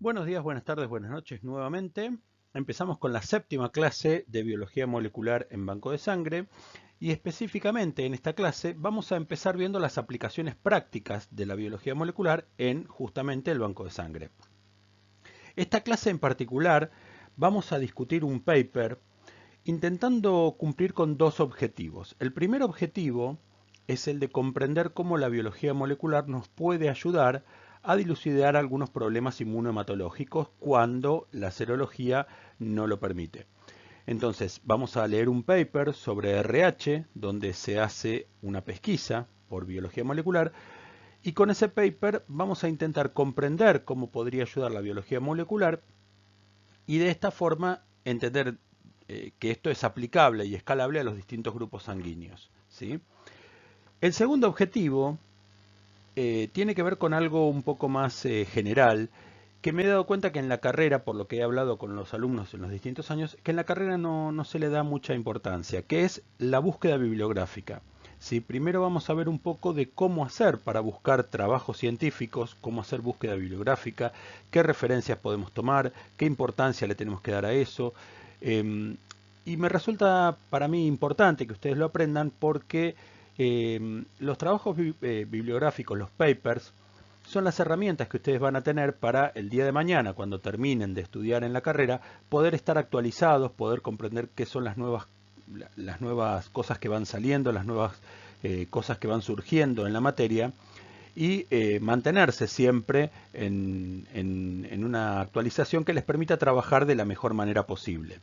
Buenos días, buenas tardes, buenas noches nuevamente. Empezamos con la séptima clase de biología molecular en banco de sangre y específicamente en esta clase vamos a empezar viendo las aplicaciones prácticas de la biología molecular en justamente el banco de sangre. Esta clase en particular vamos a discutir un paper intentando cumplir con dos objetivos. El primer objetivo es el de comprender cómo la biología molecular nos puede ayudar a dilucidar algunos problemas inmunohematológicos cuando la serología no lo permite. Entonces, vamos a leer un paper sobre RH, donde se hace una pesquisa por biología molecular, y con ese paper vamos a intentar comprender cómo podría ayudar la biología molecular y de esta forma entender que esto es aplicable y escalable a los distintos grupos sanguíneos, ¿sí? El segundo objetivo tiene que ver con algo un poco más general, que me he dado cuenta que en la carrera, por lo que he hablado con los alumnos en los distintos años, que en la carrera no se le da mucha importancia, que es la búsqueda bibliográfica. Sí, primero vamos a ver un poco de cómo hacer para buscar trabajos científicos, cómo hacer búsqueda bibliográfica, qué referencias podemos tomar, qué importancia le tenemos que dar a eso. Eh, y me resulta para mí importante que ustedes lo aprendan porque los trabajos bibliográficos, los papers, son las herramientas que ustedes van a tener para el día de mañana, cuando terminen de estudiar en la carrera, poder estar actualizados, poder comprender qué son las nuevas cosas que van saliendo, las nuevas cosas que van surgiendo en la materia y mantenerse siempre en una actualización que les permita trabajar de la mejor manera posible.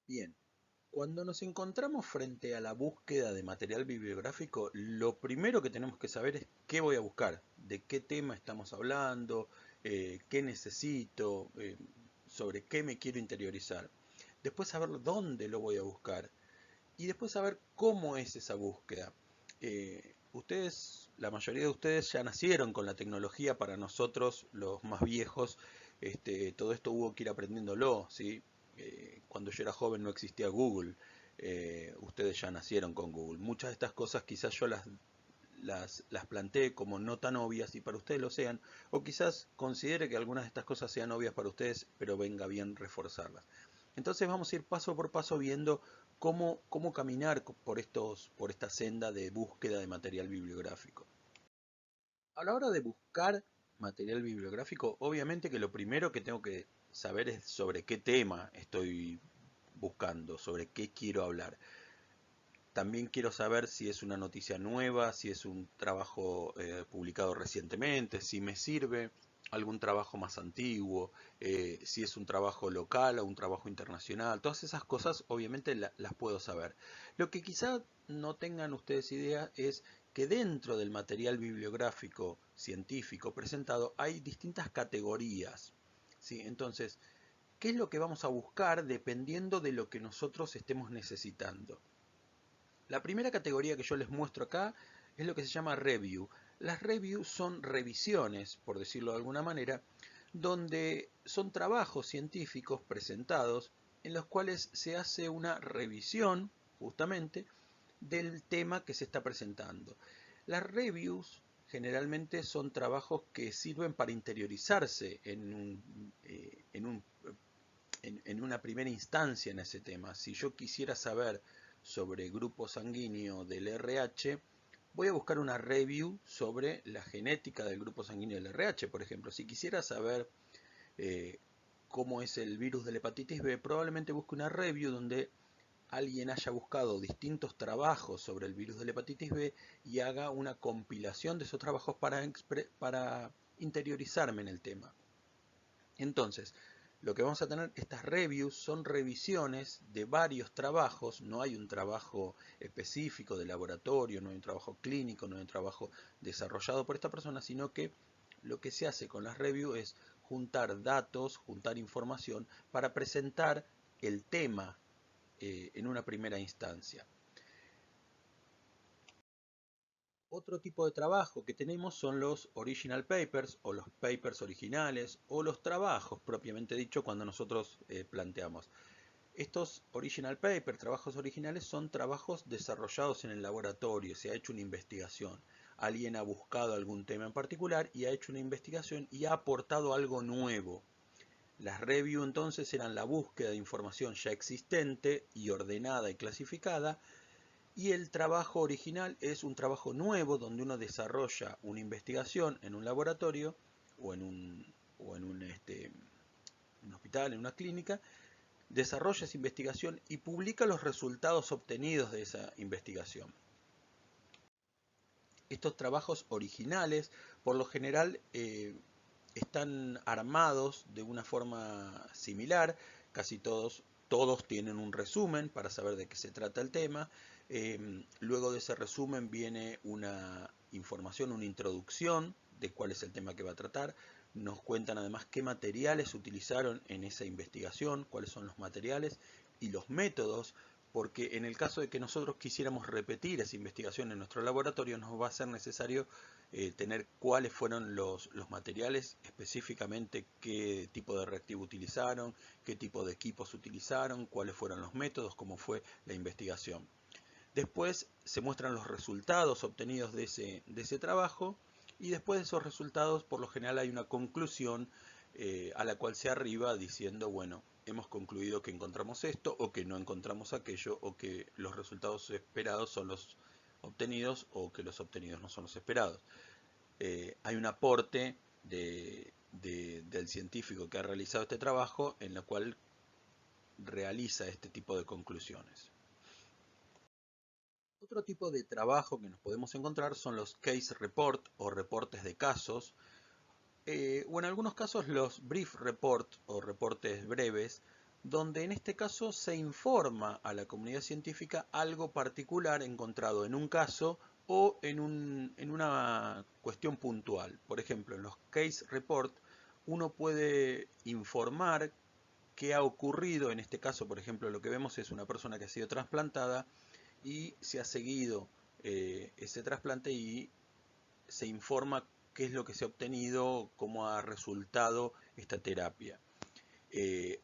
Bien, cuando nos encontramos frente a la búsqueda de material bibliográfico, lo primero que tenemos que saber es qué voy a buscar, de qué tema estamos hablando, qué necesito, sobre qué me quiero interiorizar. Después saber dónde lo voy a buscar y después saber cómo es esa búsqueda. La mayoría de ustedes ya nacieron con la tecnología. Para nosotros, los más viejos, todo esto hubo que ir aprendiéndolo, ¿sí? Cuando yo era joven no existía Google. Ustedes ya nacieron con Google. Muchas de estas cosas quizás yo las planteé como no tan obvias y para ustedes lo sean, o quizás considere que algunas de estas cosas sean obvias para ustedes, pero venga bien reforzarlas. Entonces vamos a ir paso por paso viendo cómo caminar por esta senda de búsqueda de material bibliográfico. A la hora de buscar material bibliográfico, obviamente que lo primero que tengo que saber es sobre qué tema estoy buscando, sobre qué quiero hablar. También quiero saber si es una noticia nueva, si es un trabajo publicado recientemente, si me sirve algún trabajo más antiguo, si es un trabajo local o un trabajo internacional. Todas esas cosas obviamente las puedo saber. Lo que quizá no tengan ustedes idea es que dentro del material bibliográfico científico presentado hay distintas categorías. ¿Sí? Entonces, ¿qué es lo que vamos a buscar dependiendo de lo que nosotros estemos necesitando? La primera categoría que yo les muestro acá es lo que se llama review. Las reviews son revisiones, por decirlo de alguna manera, donde son trabajos científicos presentados en los cuales se hace una revisión, justamente, del tema que se está presentando. Las reviews generalmente son trabajos que sirven para interiorizarse en una primera instancia en ese tema. Si yo quisiera saber sobre grupo sanguíneo del RH, voy a buscar una review sobre la genética del grupo sanguíneo del RH, por ejemplo. Si quisiera saber eh, cómo es el virus de la hepatitis B, probablemente busque una review donde alguien haya buscado distintos trabajos sobre el virus de la hepatitis B y haga una compilación de esos trabajos para interiorizarme en el tema. Entonces, lo que vamos a tener, estas reviews son revisiones de varios trabajos, no hay un trabajo específico de laboratorio, no hay un trabajo clínico, no hay un trabajo desarrollado por esta persona, sino que lo que se hace con las reviews es juntar datos, juntar información para presentar el tema en una primera instancia. Otro tipo de trabajo que tenemos son los original papers o los papers originales o los trabajos propiamente dicho cuando nosotros planteamos. Estos original papers, trabajos originales, son trabajos desarrollados en el laboratorio, se ha hecho una investigación. alguien ha buscado algún tema en particular y ha hecho una investigación y ha aportado algo nuevo. Las review entonces eran la búsqueda de información ya existente y ordenada y clasificada, y el trabajo original es un trabajo nuevo donde uno desarrolla una investigación en un laboratorio o en un hospital, en una clínica, desarrolla esa investigación y publica los resultados obtenidos de esa investigación. Estos trabajos originales, por lo general, están armados de una forma similar, casi todos tienen un resumen para saber de qué se trata el tema. Luego de ese resumen viene una información, una introducción de cuál es el tema que va a tratar. Nos cuentan además qué materiales utilizaron en esa investigación, cuáles son los materiales y los métodos, porque en el caso de que nosotros quisiéramos repetir esa investigación en nuestro laboratorio, nos va a ser necesario tener cuáles fueron los materiales, específicamente qué tipo de reactivo utilizaron, qué tipo de equipos utilizaron, cuáles fueron los métodos, cómo fue la investigación. Después se muestran los resultados obtenidos de ese trabajo, y después de esos resultados por lo general hay una conclusión a la cual se arriba diciendo, bueno, hemos concluido que encontramos esto o que no encontramos aquello, o que los resultados esperados son los obtenidos o que los obtenidos no son los esperados. Hay un aporte del científico que ha realizado este trabajo en la cual realiza este tipo de conclusiones. Otro tipo de trabajo que nos podemos encontrar son los case report o reportes de casos, o en algunos casos los brief report o reportes breves, donde en este caso se informa a la comunidad científica algo particular encontrado en un caso o en una cuestión puntual. Por ejemplo, en los case report uno puede informar qué ha ocurrido. En este caso, por ejemplo, lo que vemos es una persona que ha sido trasplantada y se ha seguido ese trasplante y se informa qué es lo que se ha obtenido, cómo ha resultado esta terapia.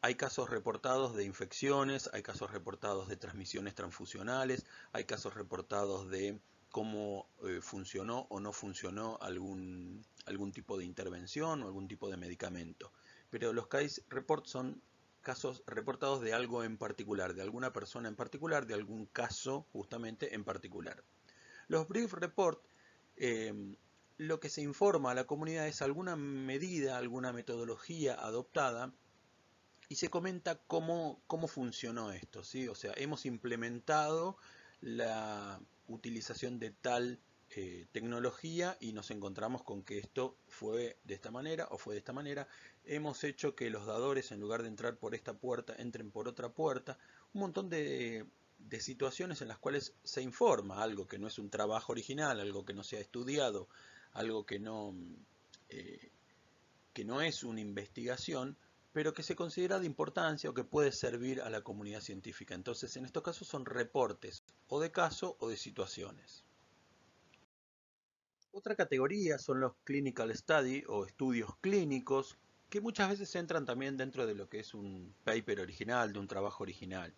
Hay casos reportados de infecciones, hay casos reportados de transmisiones transfusionales, hay casos reportados de cómo funcionó o no funcionó algún tipo de intervención o algún tipo de medicamento. Pero los case reports son casos reportados de algo en particular, de alguna persona en particular, de algún caso justamente en particular. Los brief report, lo que se informa a la comunidad es alguna medida, alguna metodología adoptada y se comenta cómo funcionó esto, ¿sí? O sea, hemos implementado la utilización de tal tecnología y nos encontramos con que esto fue de esta manera o fue de esta manera. Hemos hecho que los dadores, en lugar de entrar por esta puerta, entren por otra puerta. Un montón de situaciones en las cuales se informa algo que no es un trabajo original, algo que no se ha estudiado, algo que no es una investigación, pero que se considera de importancia o que puede servir a la comunidad científica. Entonces, en estos casos son reportes o de caso o de situaciones. Otra categoría son los clinical study o estudios clínicos, que muchas veces entran también dentro de lo que es un paper original, de un trabajo original.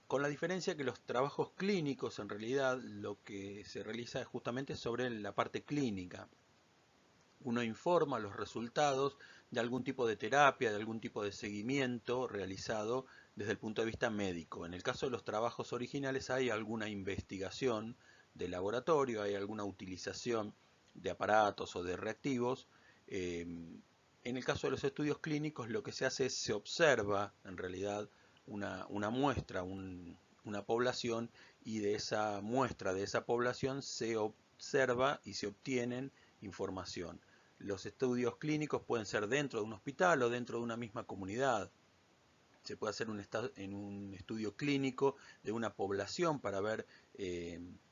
Con la diferencia que los trabajos clínicos en realidad lo que se realiza es justamente sobre la parte clínica. Uno informa los resultados de algún tipo de terapia, de algún tipo de seguimiento realizado desde el punto de vista médico. En el caso de los trabajos originales hay alguna investigación de laboratorio, hay alguna utilización de aparatos o de reactivos. En el caso de los estudios clínicos lo que se hace es se observa en realidad una muestra, una población, y de esa muestra, de esa población, se observa y se obtienen información. Los estudios clínicos pueden ser dentro de un hospital o dentro de una misma comunidad. Se puede hacer en un estudio clínico de una población para ver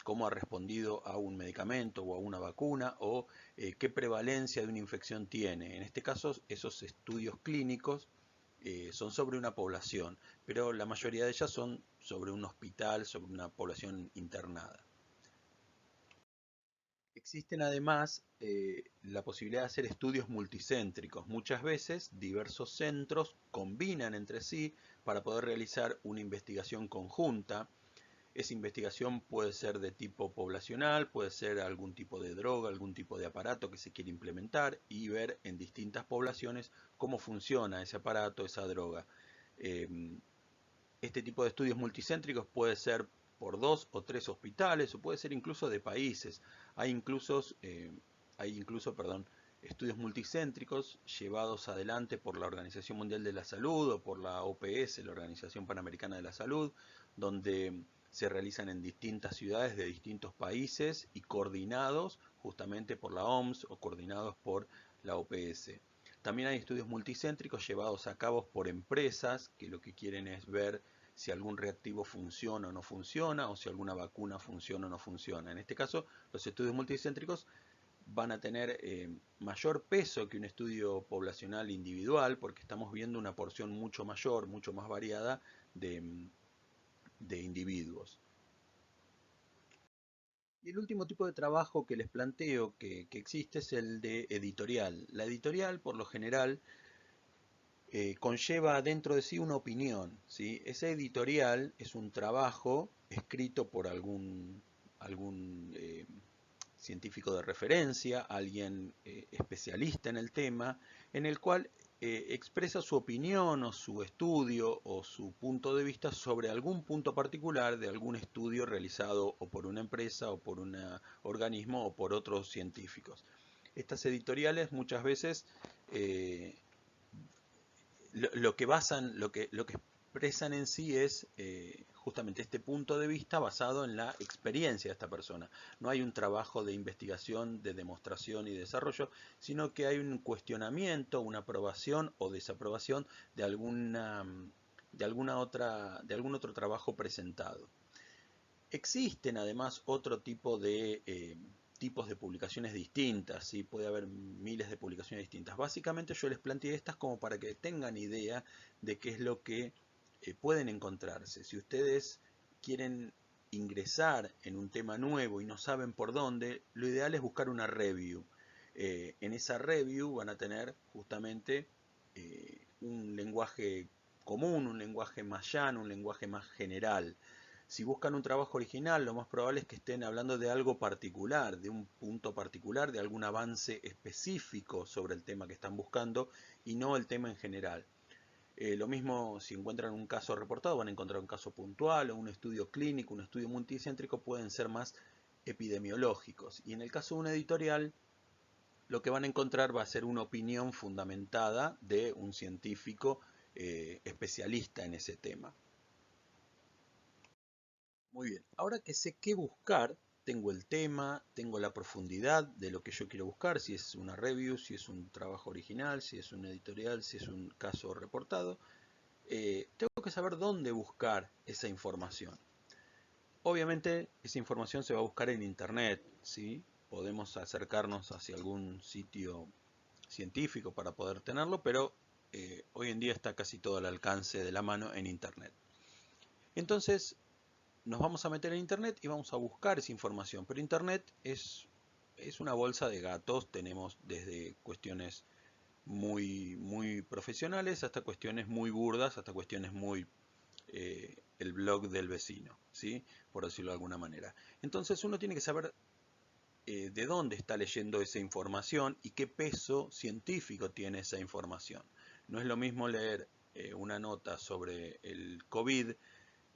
cómo ha respondido a un medicamento o a una vacuna, o qué prevalencia de una infección tiene. En este caso, esos estudios clínicos son sobre una población, pero la mayoría de ellas son sobre un hospital, sobre una población internada. Existen además la posibilidad de hacer estudios multicéntricos. Muchas veces diversos centros combinan entre sí para poder realizar una investigación conjunta. Esa investigación puede ser de tipo poblacional, puede ser algún tipo de droga, algún tipo de aparato que se quiere implementar y ver en distintas poblaciones cómo funciona ese aparato, esa droga. Este tipo de estudios multicéntricos puede ser por 2 o 3 hospitales o puede ser incluso de países. Hay incluso estudios multicéntricos llevados adelante por la Organización Mundial de la Salud o por la OPS, la Organización Panamericana de la Salud, donde se realizan en distintas ciudades de distintos países y coordinados justamente por la OMS o coordinados por la OPS. También hay estudios multicéntricos llevados a cabo por empresas que lo que quieren es ver si algún reactivo funciona o no funciona, o si alguna vacuna funciona o no funciona. En este caso, los estudios multicéntricos van a tener mayor peso que un estudio poblacional individual, porque estamos viendo una porción mucho mayor, mucho más variada de individuos. Y el último tipo de trabajo que les planteo que existe es el de editorial. La editorial, por lo general, conlleva dentro de sí una opinión, ¿sí? Ese editorial es un trabajo escrito por algún científico de referencia, alguien especialista en el tema, en el cual expresa su opinión o su estudio o su punto de vista sobre algún punto particular de algún estudio realizado o por una empresa o por un organismo o por otros científicos. Estas editoriales muchas veces lo que expresan en sí es justamente este punto de vista basado en la experiencia de esta persona. No hay un trabajo de investigación, de demostración y desarrollo, sino que hay un cuestionamiento, una aprobación o desaprobación de algún otro trabajo presentado. Existen además otro tipo de tipos de publicaciones distintas, ¿sí? Puede haber miles de publicaciones distintas. Básicamente yo les planteé estas como para que tengan idea de qué es lo que pueden encontrarse. Si ustedes quieren ingresar en un tema nuevo y no saben por dónde, lo ideal es buscar una review. En esa review van a tener justamente un lenguaje común, un lenguaje más llano, un lenguaje más general. Si buscan un trabajo original, lo más probable es que estén hablando de algo particular, de un punto particular, de algún avance específico sobre el tema que están buscando y no el tema en general. Lo mismo si encuentran un caso reportado, van a encontrar un caso puntual o un estudio clínico, un estudio multicéntrico, pueden ser más epidemiológicos. Y en el caso de una editorial, lo que van a encontrar va a ser una opinión fundamentada de un científico especialista en ese tema. Muy bien, ahora que sé qué buscar, tengo el tema, tengo la profundidad de lo que yo quiero buscar, si es una review, si es un trabajo original, si es un editorial, si es un caso reportado, tengo que saber dónde buscar esa información. Obviamente esa información se va a buscar en internet, ¿sí? Podemos acercarnos hacia algún sitio científico para poder tenerlo, pero hoy en día está casi todo al alcance de la mano en internet. Entonces, nos vamos a meter en internet y vamos a buscar esa información. Pero internet es una bolsa de gatos. Tenemos desde cuestiones muy profesionales hasta cuestiones muy burdas, hasta cuestiones muy el blog del vecino, ¿sí? Por decirlo de alguna manera. Entonces uno tiene que saber de dónde está leyendo esa información y qué peso científico tiene esa información. No es lo mismo leer una nota sobre el COVID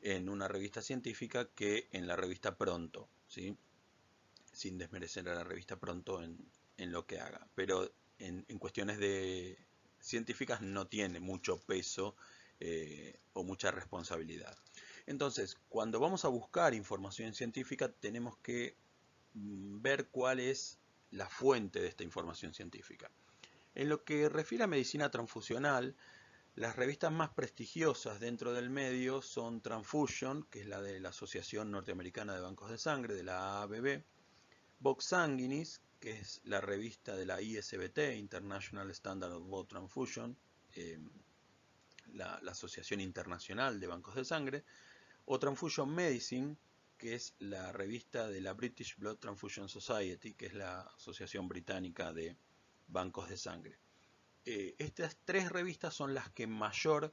en una revista científica que en la revista Pronto, ¿sí? Sin desmerecer a la revista Pronto en lo que haga. Pero en cuestiones de científicas no tiene mucho peso o mucha responsabilidad. Entonces, cuando vamos a buscar información científica, tenemos que ver cuál es la fuente de esta información científica. En lo que refiere a medicina transfusional, las revistas más prestigiosas dentro del medio son Transfusion, que es la de la Asociación Norteamericana de Bancos de Sangre, de la ABB, Vox Sanguinis, que es la revista de la ISBT, International Standard of Blood Transfusion, eh, la Asociación Internacional de Bancos de Sangre, o Transfusion Medicine, que es la revista de la British Blood Transfusion Society, que es la Asociación Británica de Bancos de Sangre. Estas tres revistas son las que mayor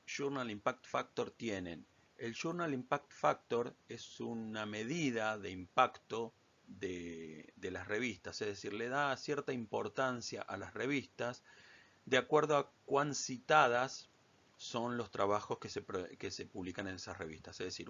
Journal Impact Factor tienen. El Journal Impact Factor es una medida de impacto de las revistas, es decir, le da cierta importancia a las revistas de acuerdo a cuán citadas son los trabajos que se publican en esas revistas. Es decir,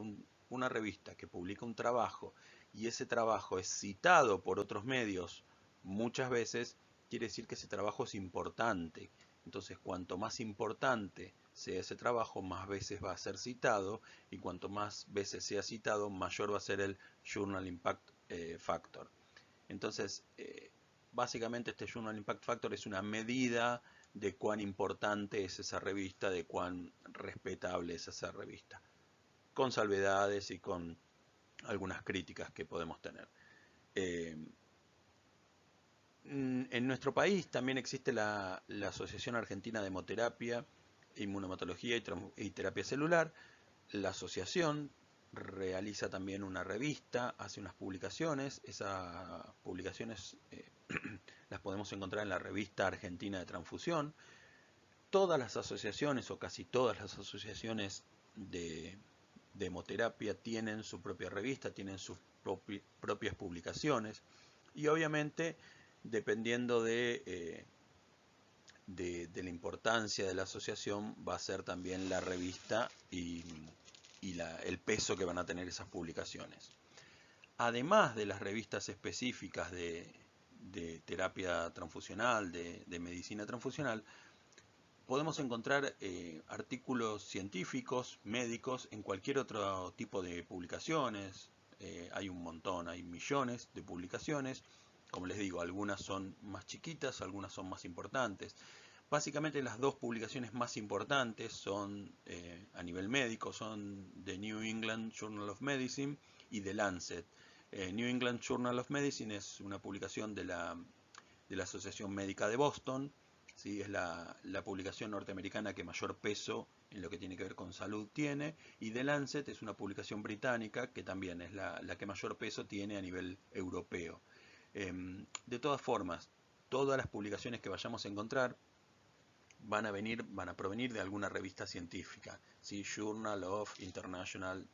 una revista que publica un trabajo y ese trabajo es citado por otros medios muchas veces, quiere decir que ese trabajo es importante. Entonces, cuanto más importante sea ese trabajo, más veces va a ser citado, y cuanto más veces sea citado, mayor va a ser el Journal Impact Factor. Entonces, básicamente este Journal Impact Factor es una medida de cuán importante es esa revista, de cuán respetable es esa revista, con salvedades y con algunas críticas que podemos tener. En nuestro país también existe la Asociación Argentina de Hemoterapia, Inmunohematología y Terapia Celular. La asociación realiza también una revista, hace unas publicaciones. Esas publicaciones las podemos encontrar en la Revista Argentina de Transfusión. Todas las asociaciones, o casi todas las asociaciones de hemoterapia, tienen su propia revista, tienen sus propias publicaciones, y obviamente, dependiendo de la importancia de la asociación, va a ser también la revista y el peso que van a tener esas publicaciones. Además de las revistas específicas de terapia transfusional, de medicina transfusional, podemos encontrar artículos científicos, médicos, en cualquier otro tipo de publicaciones. Hay un montón, hay millones de publicaciones. Como les digo, algunas son más chiquitas, algunas son más importantes. Básicamente las dos publicaciones más importantes son, a nivel médico, son The New England Journal of Medicine y The Lancet. New England Journal of Medicine es una publicación de la Asociación Médica de Boston. ¿Sí? Es la publicación norteamericana que mayor peso en lo que tiene que ver con salud tiene, y The Lancet es una publicación británica que también es la que mayor peso tiene a nivel europeo. De todas formas, todas las publicaciones que vayamos a encontrar van a provenir de alguna revista científica, ¿sí? Journal of International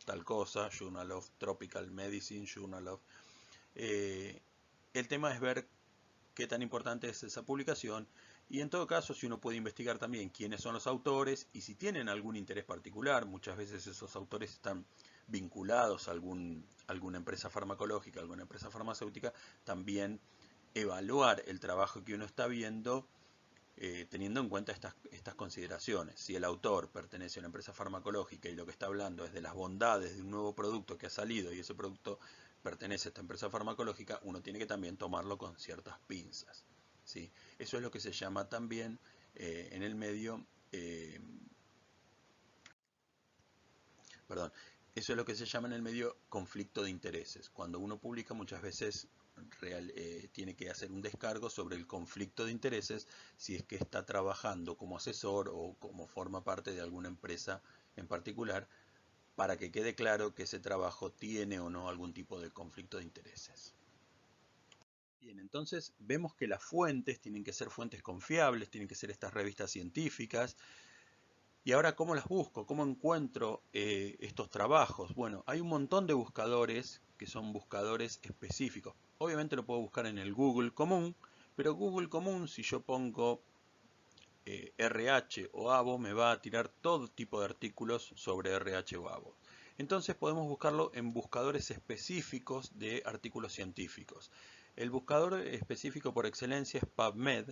tal cosa, Journal of Tropical Medicine, Journal of... el tema es ver qué tan importante es esa publicación, y en todo caso, si uno puede investigar también quiénes son los autores y si tienen algún interés particular. Muchas veces esos autores están vinculados a alguna empresa farmacológica, alguna empresa farmacéutica. También evaluar el trabajo que uno está viendo, teniendo en cuenta estas consideraciones. Si el autor pertenece a una empresa farmacológica y lo que está hablando es de las bondades de un nuevo producto que ha salido, y ese producto pertenece a esta empresa farmacológica, uno tiene que también tomarlo con ciertas pinzas, ¿sí? Eso es lo que se llama también en el medio, perdón, eso es lo que se llama en el medio conflicto de intereses. Cuando uno publica, muchas veces tiene que hacer un descargo sobre el conflicto de intereses, si es que está trabajando como asesor o como forma parte de alguna empresa en particular, para que quede claro que ese trabajo tiene o no algún tipo de conflicto de intereses. Bien, entonces vemos que las fuentes tienen que ser fuentes confiables, tienen que ser estas revistas científicas. Y ahora, ¿cómo las busco? ¿Cómo encuentro estos trabajos? Bueno, hay un montón de buscadores que son buscadores específicos. Obviamente lo puedo buscar en el Google común, pero Google común, si yo pongo RH o AVO, me va a tirar todo tipo de artículos sobre RH o AVO. Entonces podemos buscarlo en buscadores específicos de artículos científicos. El buscador específico por excelencia es PubMed,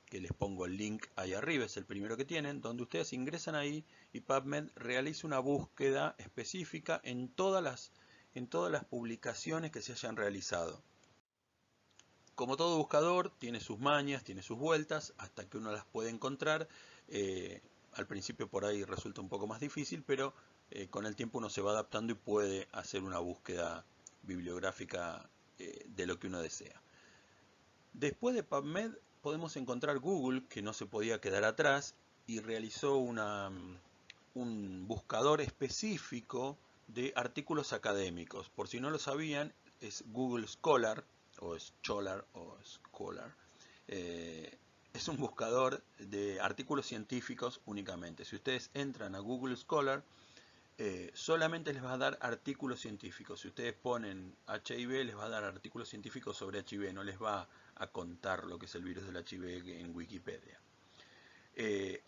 que les pongo el link ahí arriba, es el primero que tienen, donde ustedes ingresan ahí y PubMed realiza una búsqueda específica en todas las publicaciones que se hayan realizado. Como todo buscador, tiene sus mañas, tiene sus vueltas, hasta que uno las puede encontrar. Al principio por ahí resulta un poco más difícil, pero con el tiempo uno se va adaptando y puede hacer una búsqueda bibliográfica de lo que uno desea. Después de PubMed podemos encontrar Google, que no se podía quedar atrás, y realizó un buscador específico de artículos académicos. Por si no lo sabían, es Google Scholar, o Scholar, o Scholar. Es un buscador de artículos científicos únicamente. Si ustedes entran a Google Scholar, solamente les va a dar artículos científicos. Si ustedes ponen HIV, les va a dar artículos científicos sobre HIV, no les va a contar lo que es el virus del HIV en Wikipedia.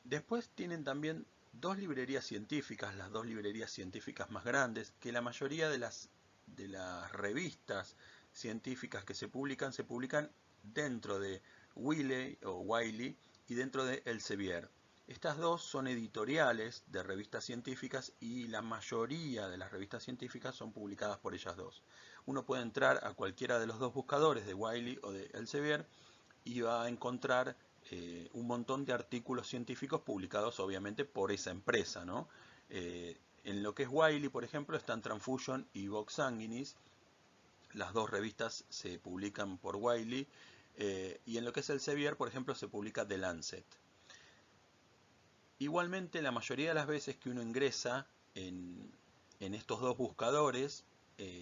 Después tienen también dos librerías científicas, las dos librerías científicas más grandes, que la mayoría de las revistas científicas que se publican dentro de Wiley y dentro de Elsevier. Estas dos son editoriales de revistas científicas y la mayoría de las revistas científicas son publicadas por ellas dos. Uno puede entrar a cualquiera de los dos buscadores, de Wiley o de Elsevier, y va a encontrar un montón de artículos científicos publicados obviamente por esa empresa, ¿no? En lo que es Wiley, por ejemplo, están Transfusion y Vox Sanguinis. Las dos revistas se publican por Wiley. Y en lo que es Elsevier, por ejemplo, se publica The Lancet. Igualmente, la mayoría de las veces que uno ingresa en estos dos buscadores,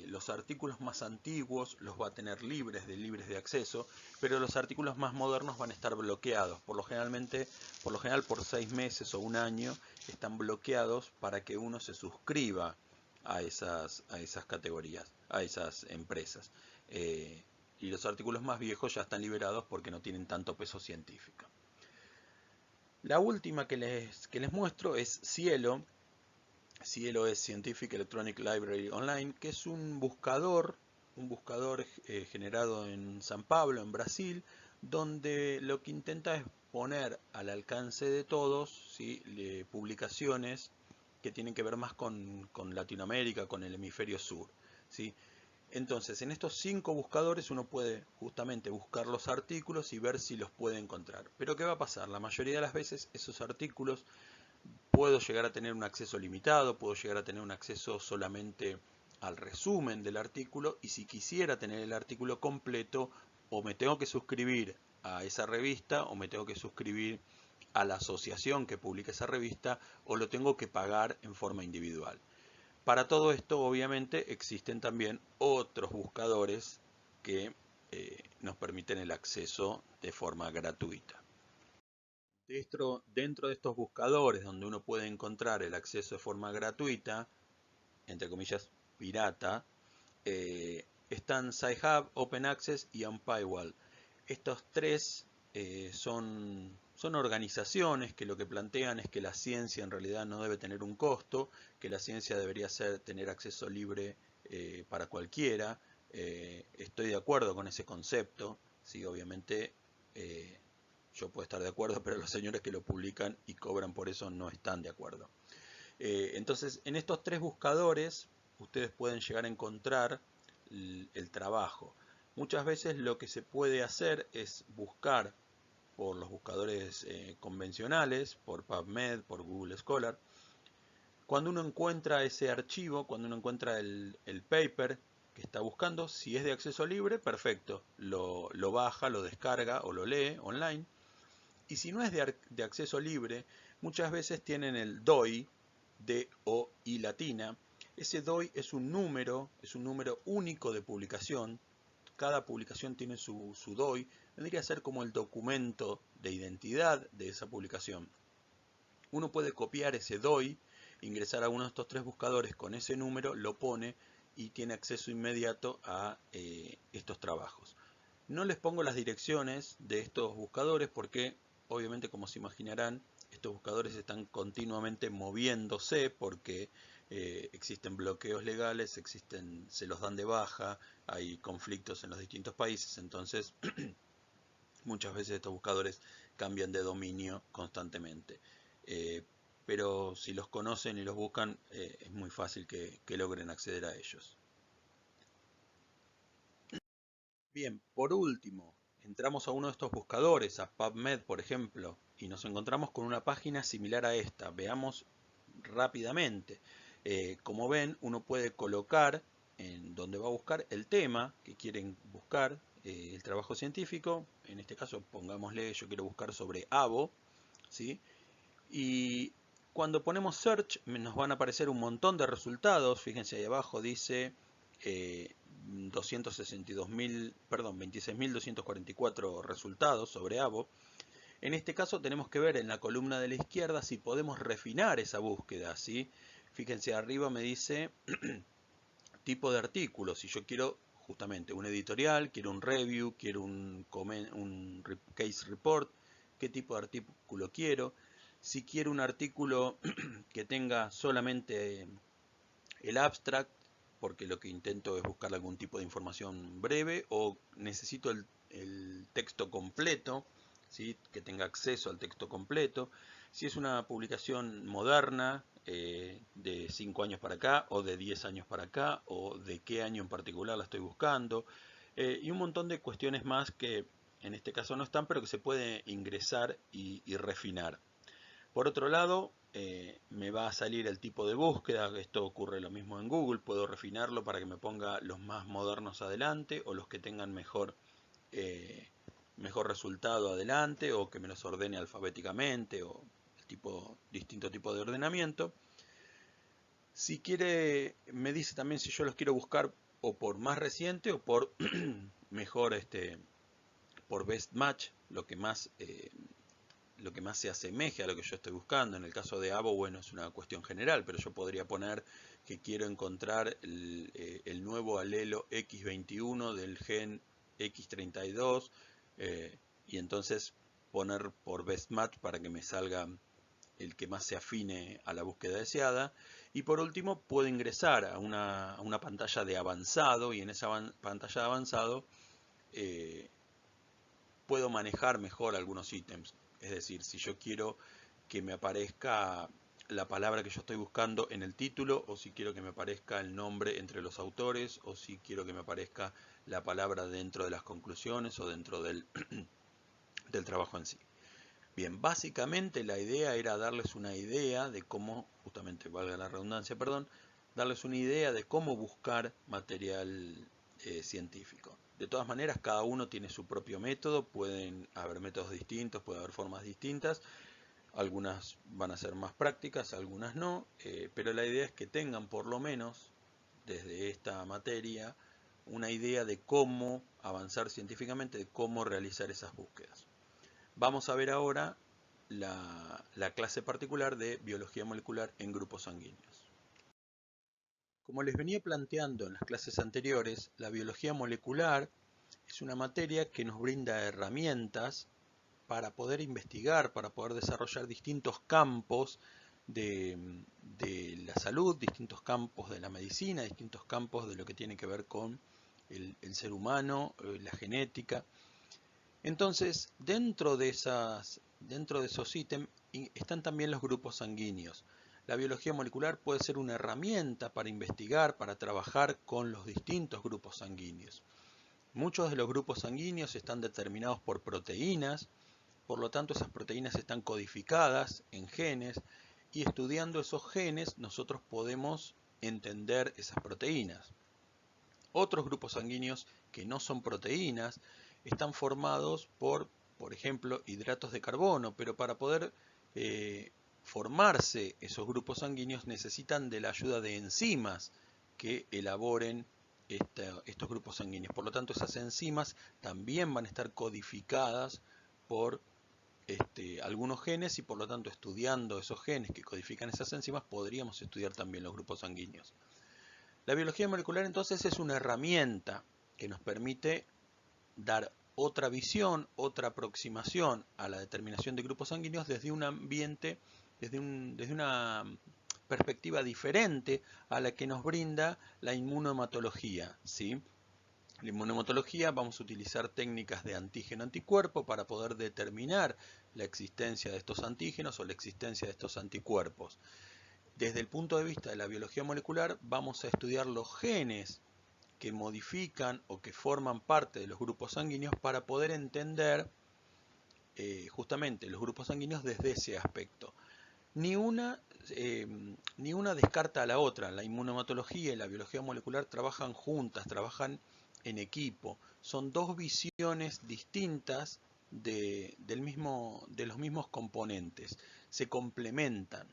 los artículos más antiguos los va a tener libres de acceso, pero los artículos más modernos van a estar bloqueados. Por lo general por 6 meses o un año están bloqueados para que uno se suscriba a esas categorías, a esas empresas. Y los artículos más viejos ya están liberados porque no tienen tanto peso científico. La última que les muestro es Cielo. Cielo es Scientific Electronic Library Online, que es un buscador generado en San Pablo, en Brasil, donde lo que intenta es poner al alcance de todos, ¿sí?, publicaciones que tienen que ver más con Latinoamérica, con el hemisferio sur, ¿sí? Entonces, en estos 5 buscadores uno puede justamente buscar los artículos y ver si los puede encontrar. Pero ¿qué va a pasar? La mayoría de las veces esos artículos puedo llegar a tener un acceso limitado, puedo llegar a tener un acceso solamente al resumen del artículo, y si quisiera tener el artículo completo, o me tengo que suscribir a esa revista, o me tengo que suscribir a la asociación que publica esa revista, o lo tengo que pagar en forma individual. Para todo esto, obviamente, existen también otros buscadores que nos permiten el acceso de forma gratuita. Dentro de estos buscadores donde uno puede encontrar el acceso de forma gratuita, entre comillas pirata, están Sci-Hub, Open Access y Unpaywall. Estos tres son organizaciones que lo que plantean es que la ciencia en realidad no debe tener un costo, que la ciencia debería tener acceso libre para cualquiera. Estoy de acuerdo con ese concepto, sí, obviamente. Yo puedo estar de acuerdo, pero los señores que lo publican y cobran por eso no están de acuerdo. Entonces, en estos tres buscadores, ustedes pueden llegar a encontrar el trabajo. Muchas veces lo que se puede hacer es buscar por los buscadores convencionales, por PubMed, por Google Scholar. Cuando uno encuentra ese archivo, cuando uno encuentra el paper que está buscando, si es de acceso libre, perfecto, lo baja, lo descarga o lo lee online. Y si no es de acceso libre, muchas veces tienen el DOI, D-O-I latina. Ese DOI es un número único de publicación. Cada publicación tiene su DOI. Vendría a ser como el documento de identidad de esa publicación. Uno puede copiar ese DOI, ingresar a uno de estos tres buscadores con ese número, lo pone y tiene acceso inmediato a estos trabajos. No les pongo las direcciones de estos buscadores porque obviamente, como se imaginarán, estos buscadores están continuamente moviéndose porque existen bloqueos legales, se los dan de baja, hay conflictos en los distintos países, entonces muchas veces estos buscadores cambian de dominio constantemente. Pero si los conocen y los buscan, es muy fácil que logren acceder a ellos. Bien, por último, entramos a uno de estos buscadores, a PubMed por ejemplo, y nos encontramos con una página similar a esta. Veamos rápidamente. Como ven, uno puede colocar en donde va a buscar el tema que quieren buscar, el trabajo científico. En este caso, pongámosle, yo quiero buscar sobre AVO, ¿sí? Y cuando ponemos search, nos van a aparecer un montón de resultados. Fíjense ahí abajo, dice 26.244 resultados sobre AVO. En este caso tenemos que ver en la columna de la izquierda si podemos refinar esa búsqueda, ¿sí? Fíjense, arriba me dice tipo de artículo. Si yo quiero justamente un editorial, quiero un review, quiero un case report, qué tipo de artículo quiero. Si quiero un artículo que tenga solamente el abstract, porque lo que intento es buscar algún tipo de información breve, o necesito el texto completo, ¿sí? Que tenga acceso al texto completo. Si es una publicación moderna, de 5 años para acá, o de 10 años para acá, o de qué año en particular la estoy buscando, y un montón de cuestiones más que en este caso no están, pero que se puede ingresar y refinar. Por otro lado, me va a salir el tipo de búsqueda. Esto ocurre lo mismo en Google. Puedo refinarlo para que me ponga los más modernos adelante o los que tengan eh, mejor resultado adelante, o que me los ordene alfabéticamente, o distinto tipo de ordenamiento. Si quiere, me dice también si yo los quiero buscar o por más reciente o por mejor, por best match, lo que más se asemeje a lo que yo estoy buscando. En el caso de Abo, bueno, es una cuestión general, pero yo podría poner que quiero encontrar el nuevo alelo X21 del gen X32, y entonces poner por best match para que me salga el que más se afine a la búsqueda deseada. Y por último, puedo ingresar a una pantalla de avanzado, y en esa pantalla de avanzado puedo manejar mejor algunos ítems. Es decir, si yo quiero que me aparezca la palabra que yo estoy buscando en el título, o si quiero que me aparezca el nombre entre los autores, o si quiero que me aparezca la palabra dentro de las conclusiones o dentro del trabajo en sí. Bien, básicamente la idea era darles una idea de cómo, justamente valga la redundancia, perdón, darles una idea de cómo buscar material científico. De todas maneras, cada uno tiene su propio método, pueden haber métodos distintos, puede haber formas distintas, algunas van a ser más prácticas, algunas no, pero la idea es que tengan por lo menos desde esta materia una idea de cómo avanzar científicamente, de cómo realizar esas búsquedas. Vamos a ver ahora la clase particular de biología molecular en grupos sanguíneos. Como les venía planteando en las clases anteriores, la biología molecular es una materia que nos brinda herramientas para poder investigar, para poder desarrollar distintos campos de, de la salud, distintos campos de la medicina, distintos campos de lo que tiene que ver con el ser humano, la genética. Entonces, dentro de esos ítems están también los grupos sanguíneos. La biología molecular puede ser una herramienta para investigar, para trabajar con los distintos grupos sanguíneos. Muchos de los grupos sanguíneos están determinados por proteínas, por lo tanto esas proteínas están codificadas en genes, y estudiando esos genes nosotros podemos entender esas proteínas. Otros grupos sanguíneos que no son proteínas están formados por ejemplo, hidratos de carbono, pero para poder formarse esos grupos sanguíneos necesitan de la ayuda de enzimas que elaboren estos grupos sanguíneos. Por lo tanto, esas enzimas también van a estar codificadas por algunos genes, y por lo tanto, estudiando esos genes que codifican esas enzimas, podríamos estudiar también los grupos sanguíneos. La biología molecular entonces es una herramienta que nos permite dar otra visión, otra aproximación a la determinación de grupos sanguíneos desde un ambiente, desde una perspectiva diferente a la que nos brinda la inmunohematología, ¿sí? La inmunohematología, vamos a utilizar técnicas de antígeno-anticuerpo para poder determinar la existencia de estos antígenos o la existencia de estos anticuerpos. Desde el punto de vista de la biología molecular, vamos a estudiar los genes que modifican o que forman parte de los grupos sanguíneos para poder entender justamente los grupos sanguíneos desde ese aspecto. Ni una descarta a la otra. La inmunohematología y la biología molecular trabajan juntas, trabajan en equipo. Son dos visiones distintas de los mismos componentes. Se complementan.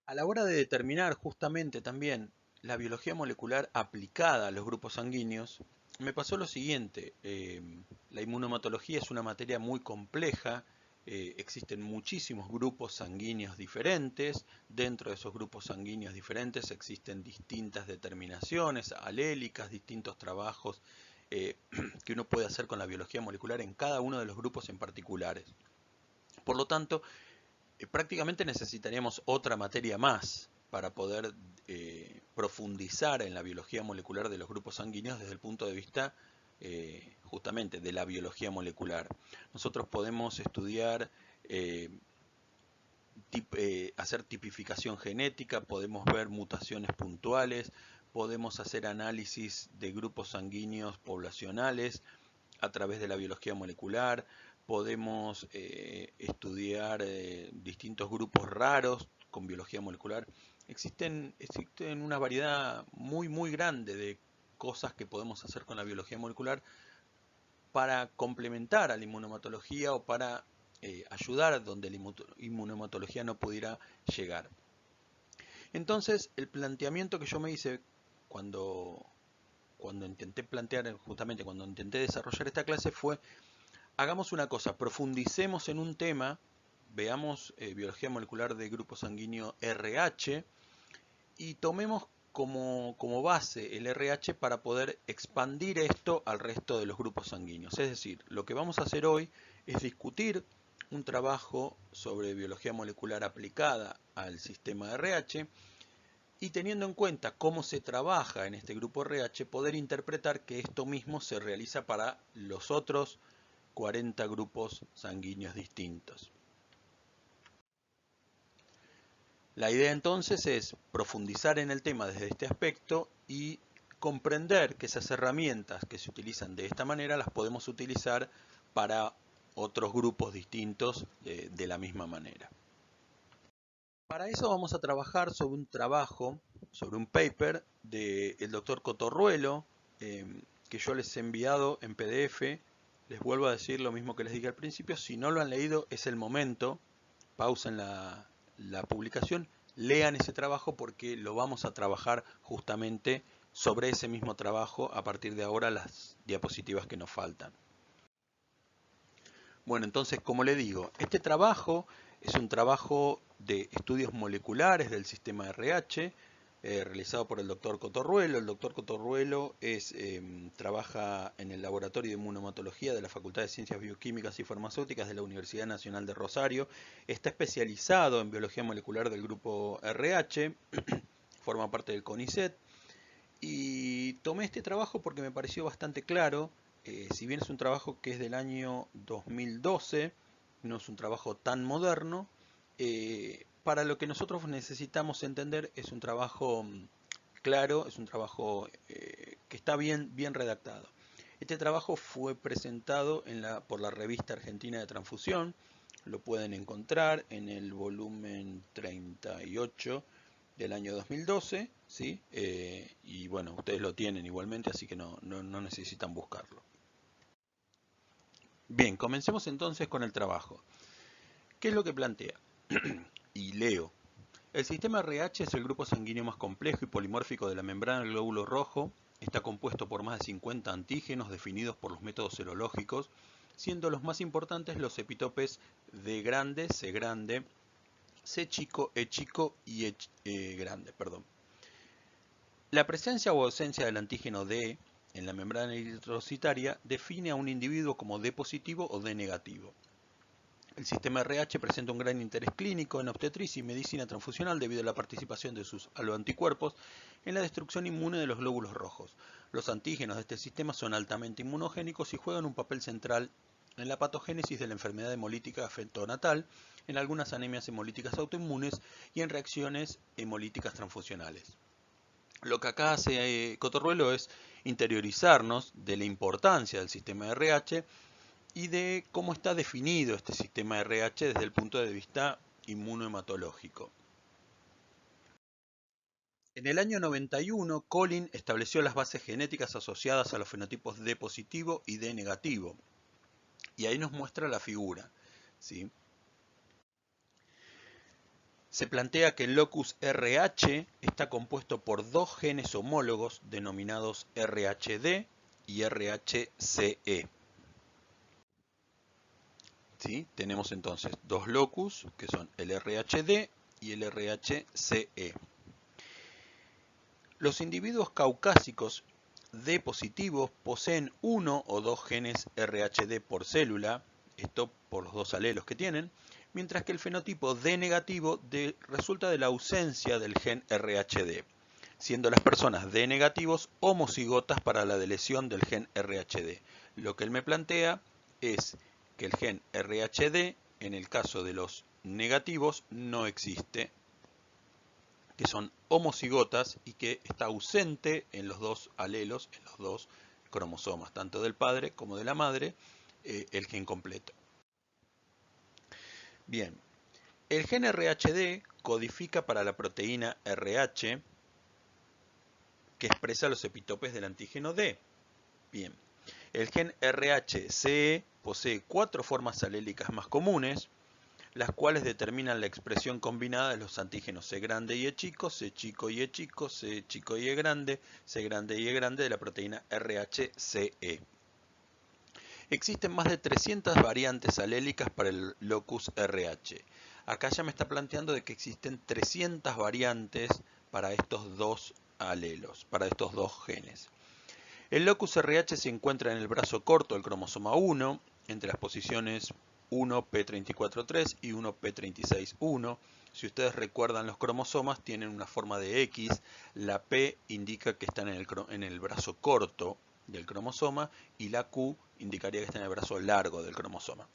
A la hora de determinar justamente también la biología molecular aplicada a los grupos sanguíneos, me pasó lo siguiente. La inmunohematología es una materia muy compleja, existen muchísimos grupos sanguíneos diferentes. Dentro de esos grupos sanguíneos diferentes existen distintas determinaciones alélicas, distintos trabajos que uno puede hacer con la biología molecular en cada uno de los grupos en particulares. Por lo tanto, prácticamente necesitaríamos otra materia más para poder profundizar en la biología molecular de los grupos sanguíneos desde el punto de vista justamente de la biología molecular. Nosotros podemos estudiar, hacer tipificación genética, podemos ver mutaciones puntuales, podemos hacer análisis de grupos sanguíneos poblacionales a través de la biología molecular, podemos estudiar distintos grupos raros con biología molecular. Existen una variedad muy grande de cosas que podemos hacer con la biología molecular para complementar a la inmunohematología o para ayudar donde la inmunohematología no pudiera llegar. Entonces, el planteamiento que yo me hice cuando intenté desarrollar esta clase fue: hagamos una cosa, profundicemos en un tema, veamos biología molecular de grupo sanguíneo RH y tomemos como base el RH para poder expandir esto al resto de los grupos sanguíneos. Es decir, lo que vamos a hacer hoy es discutir un trabajo sobre biología molecular aplicada al sistema RH y, teniendo en cuenta cómo se trabaja en este grupo RH, poder interpretar que esto mismo se realiza para los otros 40 grupos sanguíneos distintos. La idea entonces es profundizar en el tema desde este aspecto y comprender que esas herramientas que se utilizan de esta manera las podemos utilizar para otros grupos distintos de la misma manera. Para eso vamos a trabajar sobre un paper del doctor Cotorruelo, que yo les he enviado en PDF. Les vuelvo a decir lo mismo que les dije al principio: si no lo han leído, es el momento, pausen la publicación, lean ese trabajo porque lo vamos a trabajar justamente sobre ese mismo trabajo a partir de ahora, las diapositivas que nos faltan. Bueno, entonces, como le digo, este trabajo es un trabajo de estudios moleculares del sistema RH, realizado por el doctor Cotorruelo. El doctor Cotorruelo trabaja en el Laboratorio de Inmunohematología de la Facultad de Ciencias Bioquímicas y Farmacéuticas de la Universidad Nacional de Rosario. Está especializado en biología molecular del grupo RH, forma parte del CONICET. Y tomé este trabajo porque me pareció bastante claro. Si bien es un trabajo que es del año 2012, no es un trabajo tan moderno, para lo que nosotros necesitamos entender es un trabajo claro, es un trabajo que está bien redactado. Este trabajo fue presentado por la Revista Argentina de Transfusión, lo pueden encontrar en el volumen 38 del año 2012, ¿sí? Y bueno, ustedes lo tienen igualmente, así que no necesitan buscarlo. Bien, comencemos entonces con el trabajo. ¿Qué es lo que plantea? Y leo. El sistema RH es el grupo sanguíneo más complejo y polimórfico de la membrana del glóbulo rojo. Está compuesto por más de 50 antígenos definidos por los métodos serológicos, siendo los más importantes los epitopes D grande, C grande, C chico, E chico y E grande. La presencia o ausencia del antígeno D en la membrana eritrocitaria define a un individuo como D positivo o D negativo. El sistema RH presenta un gran interés clínico en obstetricia y medicina transfusional debido a la participación de sus aloanticuerpos en la destrucción inmune de los glóbulos rojos. Los antígenos de este sistema son altamente inmunogénicos y juegan un papel central en la patogénesis de la enfermedad hemolítica fetonatal, en algunas anemias hemolíticas autoinmunes y en reacciones hemolíticas transfusionales. Lo que acá hace Cotorruelo es interiorizarnos de la importancia del sistema RH y de cómo está definido este sistema RH desde el punto de vista inmunohematológico. En el año 91, Collin estableció las bases genéticas asociadas a los fenotipos D positivo y D negativo. Y ahí nos muestra la figura, ¿sí? Se plantea que el locus RH está compuesto por dos genes homólogos denominados RHD y RHCE. ¿sí? Tenemos entonces dos locus, que son el RHD y el RHCE. Los individuos caucásicos D positivos poseen uno o dos genes RHD por célula, esto por los dos alelos que tienen, mientras que el fenotipo D negativo resulta de la ausencia del gen RHD, siendo las personas D negativos homocigotas para la deleción del gen RHD. Lo que él me plantea es que el gen RHD, en el caso de los negativos, no existe, que son homocigotas y que está ausente en los dos alelos, en los dos cromosomas, tanto del padre como de la madre, el gen completo. Bien, el gen RHD codifica para la proteína RH que expresa los epitopes del antígeno D. Bien, el gen RHCE posee 4 formas alélicas más comunes, las cuales determinan la expresión combinada de los antígenos C grande y E chico, C chico y E chico, C chico y E grande y E grande de la proteína RHCE. Existen más de 300 variantes alélicas para el locus RH. Acá ya me está planteando de que existen 300 variantes para estos dos alelos, para estos dos genes. El locus RH se encuentra en el brazo corto del cromosoma 1, entre las posiciones 1p34.3 y 1p36.1. Si ustedes recuerdan, los cromosomas tienen una forma de X. La P indica que están en el brazo corto del cromosoma y la Q indicaría que está en el brazo largo del cromosoma.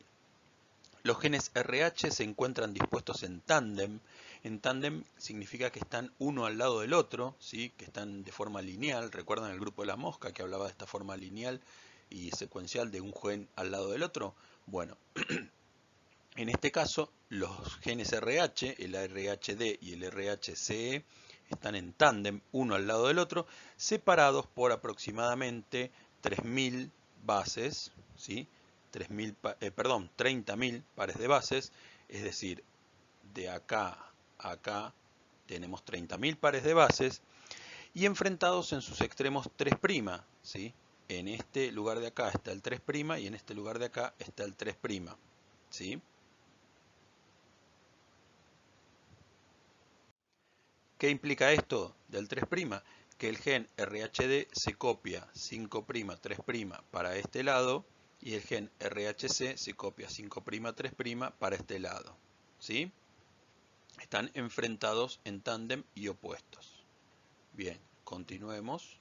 Los genes RH se encuentran dispuestos en tándem. En tándem significa que están uno al lado del otro, ¿sí? Que están de forma lineal. ¿Recuerdan el grupo de la mosca que hablaba de esta forma lineal y secuencial de un gen al lado del otro? Bueno, en este caso los genes RH, el RHD y el RHCE, están en tándem uno al lado del otro, separados por aproximadamente 3.000 bases, ¿sí? 30.000 pares de bases, es decir, de acá a acá tenemos 30.000 pares de bases y enfrentados en sus extremos 3', ¿sí? En este lugar de acá está el 3' y en este lugar de acá está el 3', ¿sí? ¿Qué implica esto del 3'? Que el gen RHD se copia 5', 3' para este lado y el gen RHC se copia 5', 3' para este lado, ¿sí? Están enfrentados en tándem y opuestos. Bien, continuemos.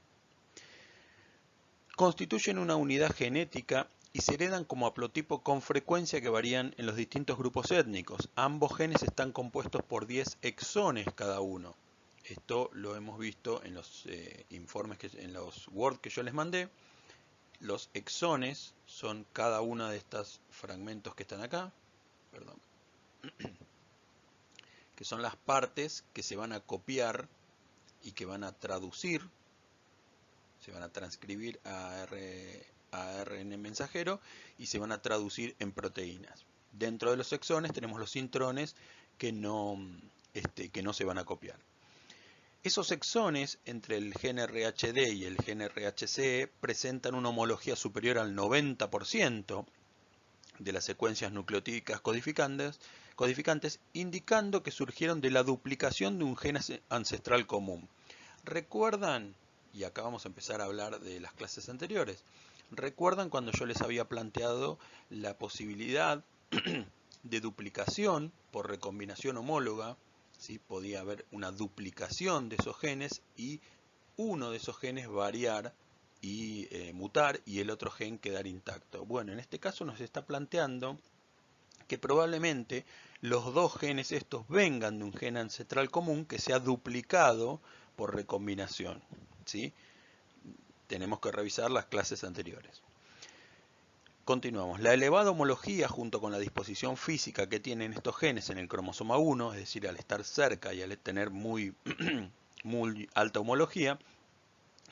Constituyen una unidad genética y se heredan como haplotipo con frecuencia que varían en los distintos grupos étnicos. Ambos genes están compuestos por 10 exones cada uno. Esto lo hemos visto en los informes, en los Word que yo les mandé. Los exones son cada uno de estos fragmentos que están acá, perdón, que son las partes que se van a copiar y que van a traducir, se van a transcribir a ARN mensajero y se van a traducir en proteínas. Dentro de los exones tenemos los intrones que no se van a copiar. Esos exones entre el gen RHD y el gen RHCE presentan una homología superior al 90% de las secuencias nucleotídicas codificantes, indicando que surgieron de la duplicación de un gen ancestral común. ¿Recuerdan? Y acá vamos a empezar a hablar de las clases anteriores. ¿Recuerdan cuando yo les había planteado la posibilidad de duplicación por recombinación homóloga? ¿Sí? Podía haber una duplicación de esos genes y uno de esos genes variar y mutar y el otro gen quedar intacto. Bueno, en este caso nos está planteando que probablemente los dos genes estos vengan de un gen ancestral común que se ha duplicado por recombinación, ¿sí? Tenemos que revisar las clases anteriores. Continuamos. La elevada homología junto con la disposición física que tienen estos genes en el cromosoma 1, es decir, al estar cerca y al tener muy, muy alta homología,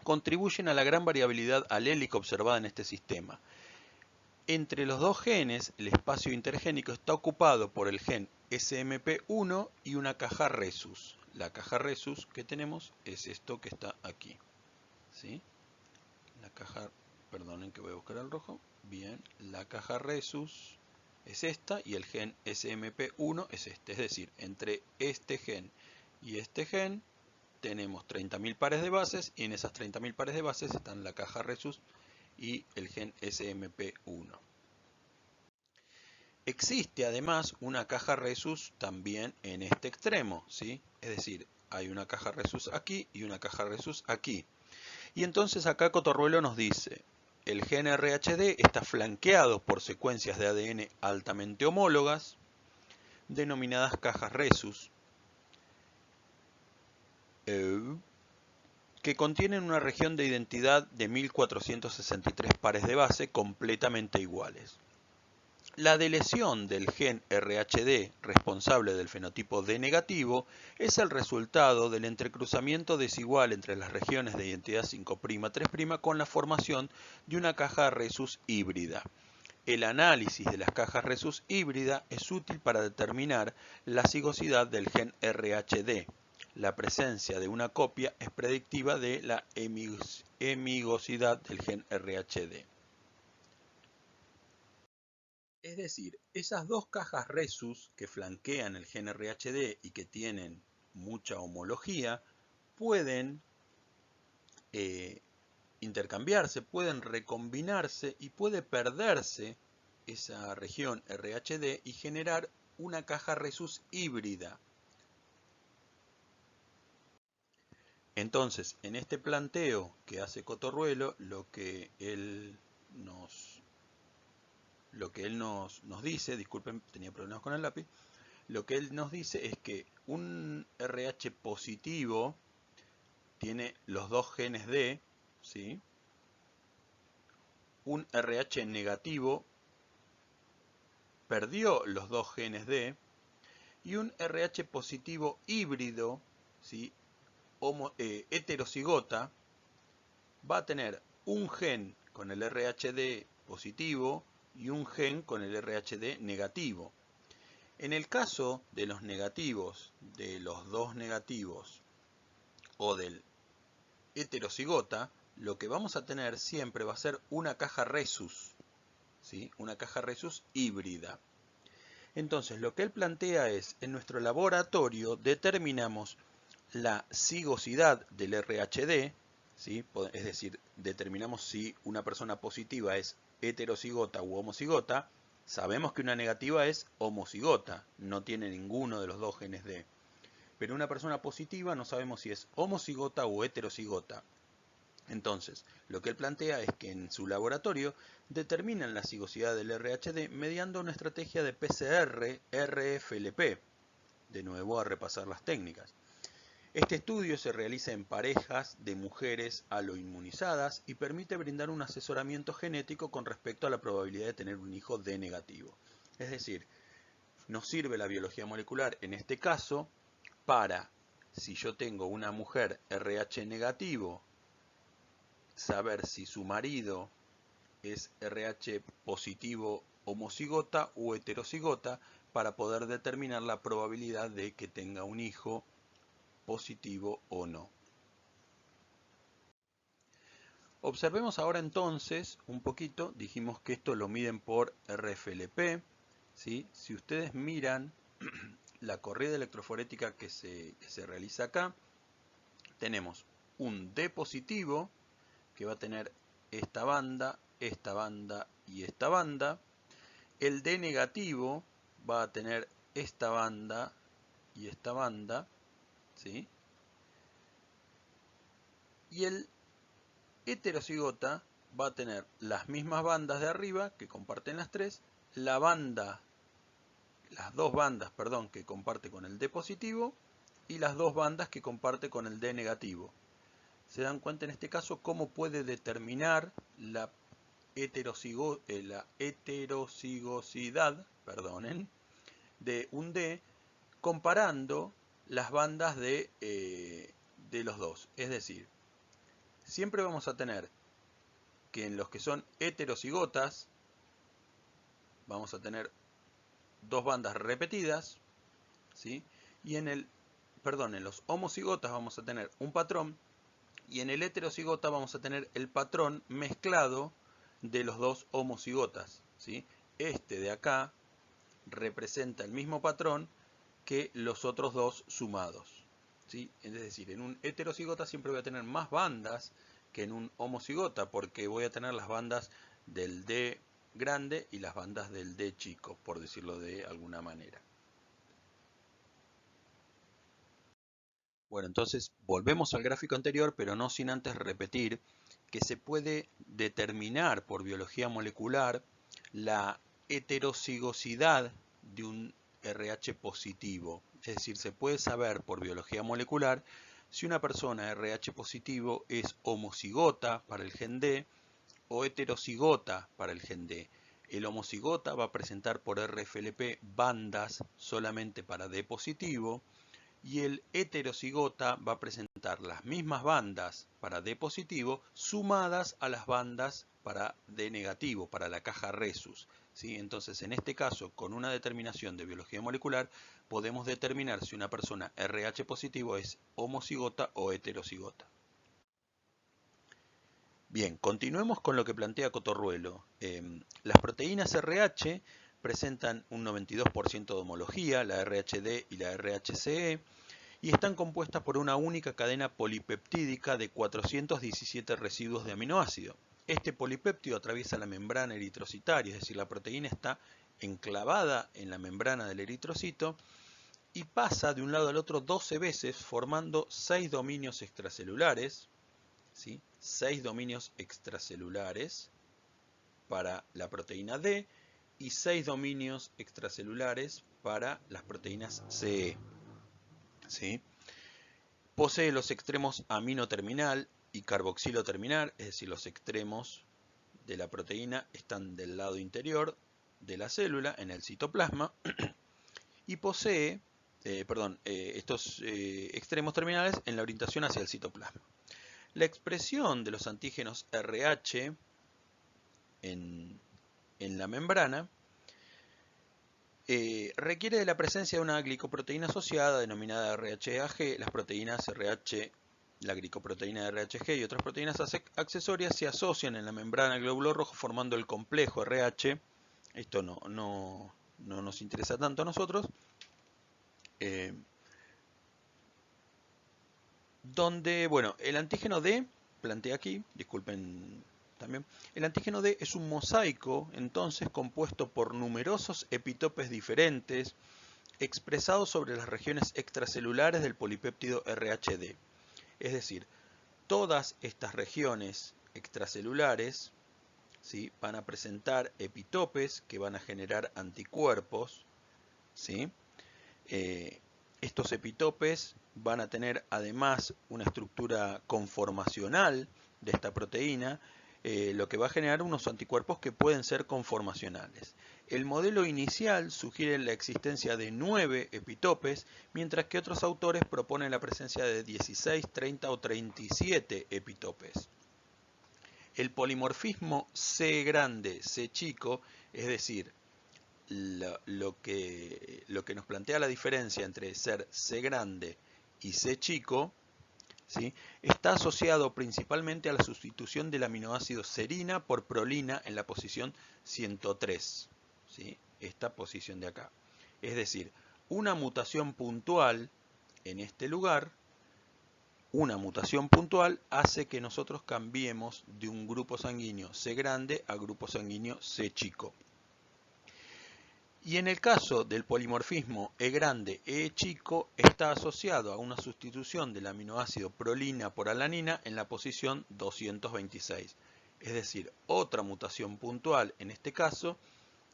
contribuyen a la gran variabilidad alélica observada en este sistema. Entre los dos genes, el espacio intergénico está ocupado por el gen SMP1 y una caja rhesus. La caja rhesus que tenemos es esto que está aquí, ¿sí? La caja, perdonen que voy a buscar el rojo. Bien, la caja rhesus es esta y el gen SMP1 es este. Es decir, entre este gen y este gen tenemos 30.000 pares de bases y en esas 30.000 pares de bases están la caja Rhesus y el gen SMP1. Existe además una caja Rhesus también en este extremo, ¿sí? Es decir, hay una caja Rhesus aquí y una caja Rhesus aquí. Y entonces acá Cotorruelo nos dice, el gen RHD está flanqueado por secuencias de ADN altamente homólogas, denominadas cajas Rhesus, que contienen una región de identidad de 1463 pares de base completamente iguales. La deleción del gen RHD responsable del fenotipo D negativo es el resultado del entrecruzamiento desigual entre las regiones de identidad 5'3' con la formación de una caja Rhesus híbrida. El análisis de las cajas Rhesus híbrida es útil para determinar la cigosidad del gen RHD. La presencia de una copia es predictiva de la hemigosidad del gen RHD. Es decir, esas dos cajas Rhesus que flanquean el gen RHD y que tienen mucha homología, pueden intercambiarse, pueden recombinarse y puede perderse esa región RHD y generar una caja Rhesus híbrida. Entonces, en este planteo que hace Cotorruelo, lo que él nos dice, disculpen, tenía problemas con el lápiz, lo que él nos dice es que un RH positivo tiene los dos genes D, ¿sí? Un RH negativo perdió los dos genes D y un RH positivo híbrido, ¿sí? Heterocigota, va a tener un gen con el RHD positivo y un gen con el RHD negativo. En el caso de los negativos, de los dos negativos o del heterocigota, lo que vamos a tener siempre va a ser una caja Rhesus, ¿sí? Una caja Rhesus híbrida. Entonces, lo que él plantea es, en nuestro laboratorio determinamos la cigosidad del RHD, ¿sí? Es decir, determinamos si una persona positiva es heterocigota u homocigota. Sabemos que una negativa es homocigota, no tiene ninguno de los dos genes D. Pero una persona positiva no sabemos si es homocigota o heterocigota. Entonces, lo que él plantea es que en su laboratorio determinan la cigosidad del RHD mediante una estrategia de PCR-RFLP. De nuevo a repasar las técnicas. Este estudio se realiza en parejas de mujeres aloinmunizadas y permite brindar un asesoramiento genético con respecto a la probabilidad de tener un hijo D negativo. Es decir, nos sirve la biología molecular en este caso para, si yo tengo una mujer RH negativo, saber si su marido es RH positivo homocigota o heterocigota para poder determinar la probabilidad de que tenga un hijo positivo o no. Observemos ahora entonces un poquito, dijimos que esto lo miden por RFLP, ¿sí? Si ustedes miran la corrida electroforética que se realiza acá, tenemos un D positivo que va a tener esta banda y esta banda. El D negativo va a tener esta banda y esta banda, ¿sí? Y el heterocigota va a tener las mismas bandas de arriba que comparten las tres, las dos bandas, perdón, que comparte con el D positivo y las dos bandas que comparte con el D negativo. Se dan cuenta en este caso cómo puede determinar la heterocigosidad, de un D comparando las bandas de los dos. Es decir, siempre vamos a tener que en los que son heterocigotas vamos a tener dos bandas repetidas, ¿sí? Y en los homocigotas vamos a tener un patrón y en el heterocigota vamos a tener el patrón mezclado de los dos homocigotas, ¿sí? Este de acá representa el mismo patrón que los otros dos sumados, ¿sí? Es decir, en un heterocigota siempre voy a tener más bandas que en un homocigota, porque voy a tener las bandas del D grande y las bandas del D chico, por decirlo de alguna manera. Bueno, entonces volvemos al gráfico anterior, pero no sin antes repetir que se puede determinar por biología molecular la heterocigosidad de un RH positivo. Es decir, se puede saber por biología molecular si una persona RH positivo es homocigota para el gen D o heterocigota para el gen D. El homocigota va a presentar por RFLP bandas solamente para D positivo, y el heterocigota va a presentar las mismas bandas para D positivo sumadas a las bandas para D negativo, para la caja Rhesus, ¿sí? Entonces, en este caso, con una determinación de biología molecular, podemos determinar si una persona RH positivo es homocigota o heterocigota. Bien, continuemos con lo que plantea Cotorruelo. Las proteínas RH presentan un 92% de homología, la RHD y la RHCE, y están compuestas por una única cadena polipeptídica de 417 residuos de aminoácido. Este polipéptido atraviesa la membrana eritrocitaria, es decir, la proteína está enclavada en la membrana del eritrocito y pasa de un lado al otro 12 veces formando 6 dominios extracelulares, ¿sí? 6 dominios extracelulares para la proteína D y 6 dominios extracelulares para las proteínas CE. ¿Sí? Posee los extremos amino terminal y carboxilo terminal, es decir, los extremos de la proteína están del lado interior de la célula, en el citoplasma, y posee, estos extremos terminales en la orientación hacia el citoplasma. La expresión de los antígenos RH en la membrana requiere de la presencia de una glicoproteína asociada denominada RHAG. Las proteínas RH, la glicoproteína RHG y otras proteínas accesorias se asocian en la membrana del glóbulo rojo formando el complejo RH. Esto no nos interesa tanto a nosotros. Donde, bueno, el antígeno D, plantea aquí, disculpen también, el antígeno D es un mosaico, entonces, compuesto por numerosos epitopes diferentes, expresados sobre las regiones extracelulares del polipéptido RHD. Es decir, todas estas regiones extracelulares, ¿sí?, van a presentar epitopes que van a generar anticuerpos, ¿sí? Estos epitopes van a tener además una estructura conformacional de esta proteína, lo que va a generar unos anticuerpos que pueden ser conformacionales. El modelo inicial sugiere la existencia de 9 epitopes, mientras que otros autores proponen la presencia de 16, 30 o 37 epitopes. El polimorfismo C grande, C chico, es decir, lo que nos plantea la diferencia entre ser C grande y C chico, ¿sí?, está asociado principalmente a la sustitución del aminoácido serina por prolina en la posición 103, ¿sí?, esta posición de acá. Es decir, una mutación puntual en este lugar, una mutación puntual hace que nosotros cambiemos de un grupo sanguíneo C grande a grupo sanguíneo C chico. Y en el caso del polimorfismo E grande, E chico, está asociado a una sustitución del aminoácido prolina por alanina en la posición 226. Es decir, otra mutación puntual en este caso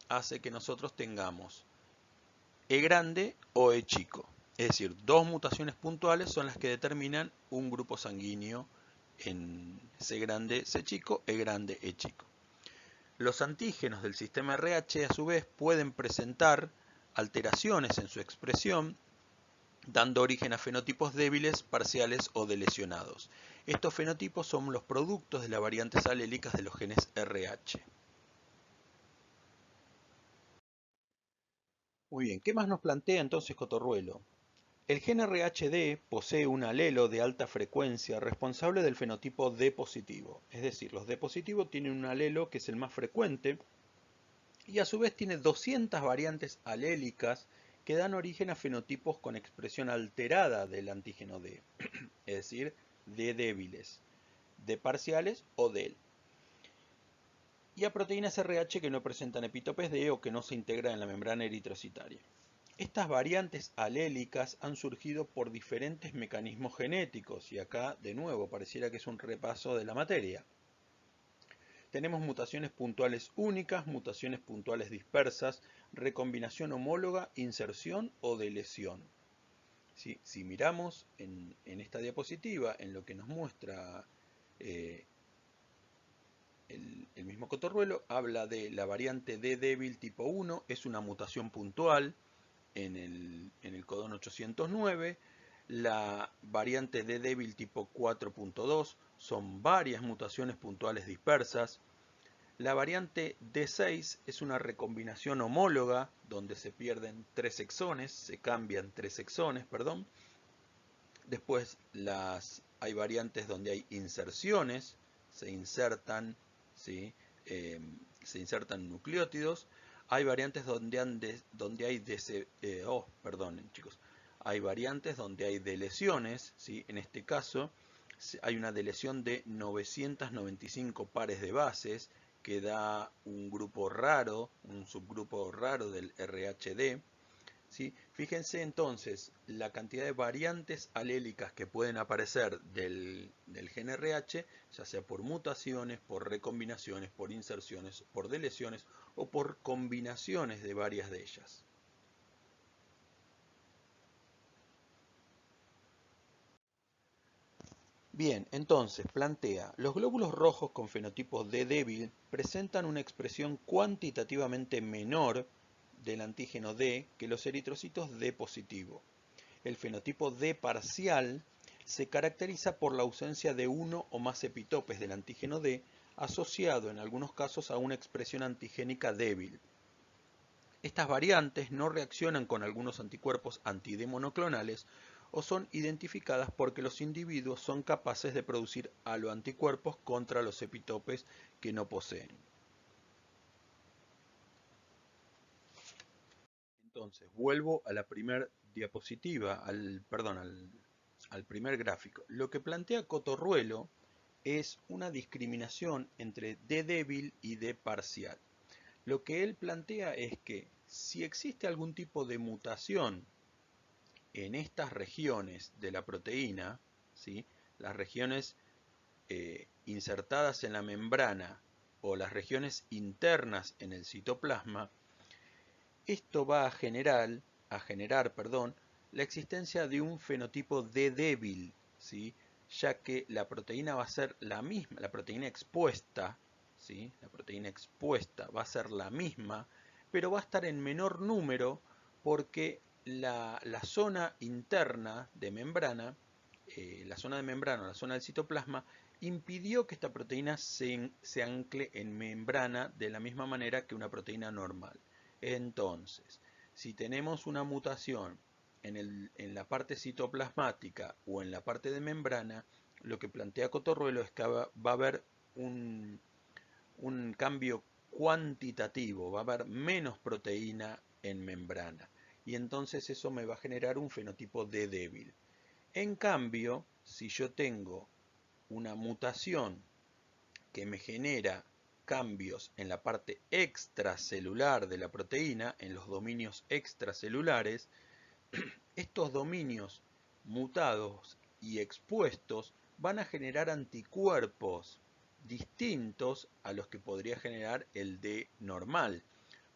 hace que nosotros tengamos E grande o E chico. Es decir, dos mutaciones puntuales son las que determinan un grupo sanguíneo en C grande, C chico, E grande, E chico. Los antígenos del sistema RH a su vez pueden presentar alteraciones en su expresión, dando origen a fenotipos débiles, parciales o delecionados. Estos fenotipos son los productos de las variantes alélicas de los genes RH. Muy bien, ¿qué más nos plantea entonces Cotorruelo? El gen RHD posee un alelo de alta frecuencia responsable del fenotipo D positivo. Es decir, los D positivos tienen un alelo que es el más frecuente y a su vez tiene 200 variantes alélicas que dan origen a fenotipos con expresión alterada del antígeno D, es decir, D débiles, D parciales o DEL. Y a proteínas RH que no presentan epitopes D o que no se integran en la membrana eritrocitaria. Estas variantes alélicas han surgido por diferentes mecanismos genéticos, y acá de nuevo pareciera que es un repaso de la materia. Tenemos mutaciones puntuales únicas, mutaciones puntuales dispersas, recombinación homóloga, inserción o deleción. ¿Sí? Si miramos en esta diapositiva, en lo que nos muestra el mismo Cotorruelo, habla de la variante D débil tipo 1, es una mutación puntual en el codón 809. La variante D débil tipo 4.2 son varias mutaciones puntuales dispersas. La variante D6 es una recombinación homóloga donde se pierden 3 exones, se cambian 3 exones, perdón. Después hay variantes donde hay inserciones, se insertan, ¿sí? Se insertan nucleótidos. Hay variantes donde hay hay variantes donde hay deleciones, ¿sí? En este caso hay una deleción de 995 pares de bases que da un grupo raro, un subgrupo raro del RHD. ¿Sí? Fíjense entonces la cantidad de variantes alélicas que pueden aparecer del gen RH, ya sea por mutaciones, por recombinaciones, por inserciones, por deleciones o por combinaciones de varias de ellas. Bien, entonces plantea, los glóbulos rojos con fenotipo D débil presentan una expresión cuantitativamente menor del antígeno D que los eritrocitos D positivo. El fenotipo D parcial se caracteriza por la ausencia de uno o más epitopes del antígeno D asociado en algunos casos a una expresión antigénica débil. Estas variantes no reaccionan con algunos anticuerpos anti-D monoclonales o son identificadas porque los individuos son capaces de producir aloanticuerpos contra los epitopes que no poseen. Entonces, vuelvo a la primera diapositiva, al primer gráfico. Lo que plantea Cotorruelo es una discriminación entre D débil y D parcial. Lo que él plantea es que si existe algún tipo de mutación en estas regiones de la proteína, ¿sí? Las regiones insertadas en la membrana o las regiones internas en el citoplasma, esto va a generar, la existencia de un fenotipo D débil, ¿sí? Ya que la proteína va a ser la misma, la proteína expuesta, ¿sí? La proteína expuesta va a ser la misma, pero va a estar en menor número porque la zona interna de membrana, la zona de membrana o la zona del citoplasma, impidió que esta proteína se ancle en membrana de la misma manera que una proteína normal. Entonces, si tenemos una mutación en la parte citoplasmática o en la parte de membrana, lo que plantea Cotorruelo es que va a haber un cambio cuantitativo, va a haber menos proteína en membrana. Y entonces eso me va a generar un fenotipo D débil. En cambio, si yo tengo una mutación que me genera cambios en la parte extracelular de la proteína, en los dominios extracelulares, estos dominios mutados y expuestos van a generar anticuerpos distintos a los que podría generar el D normal.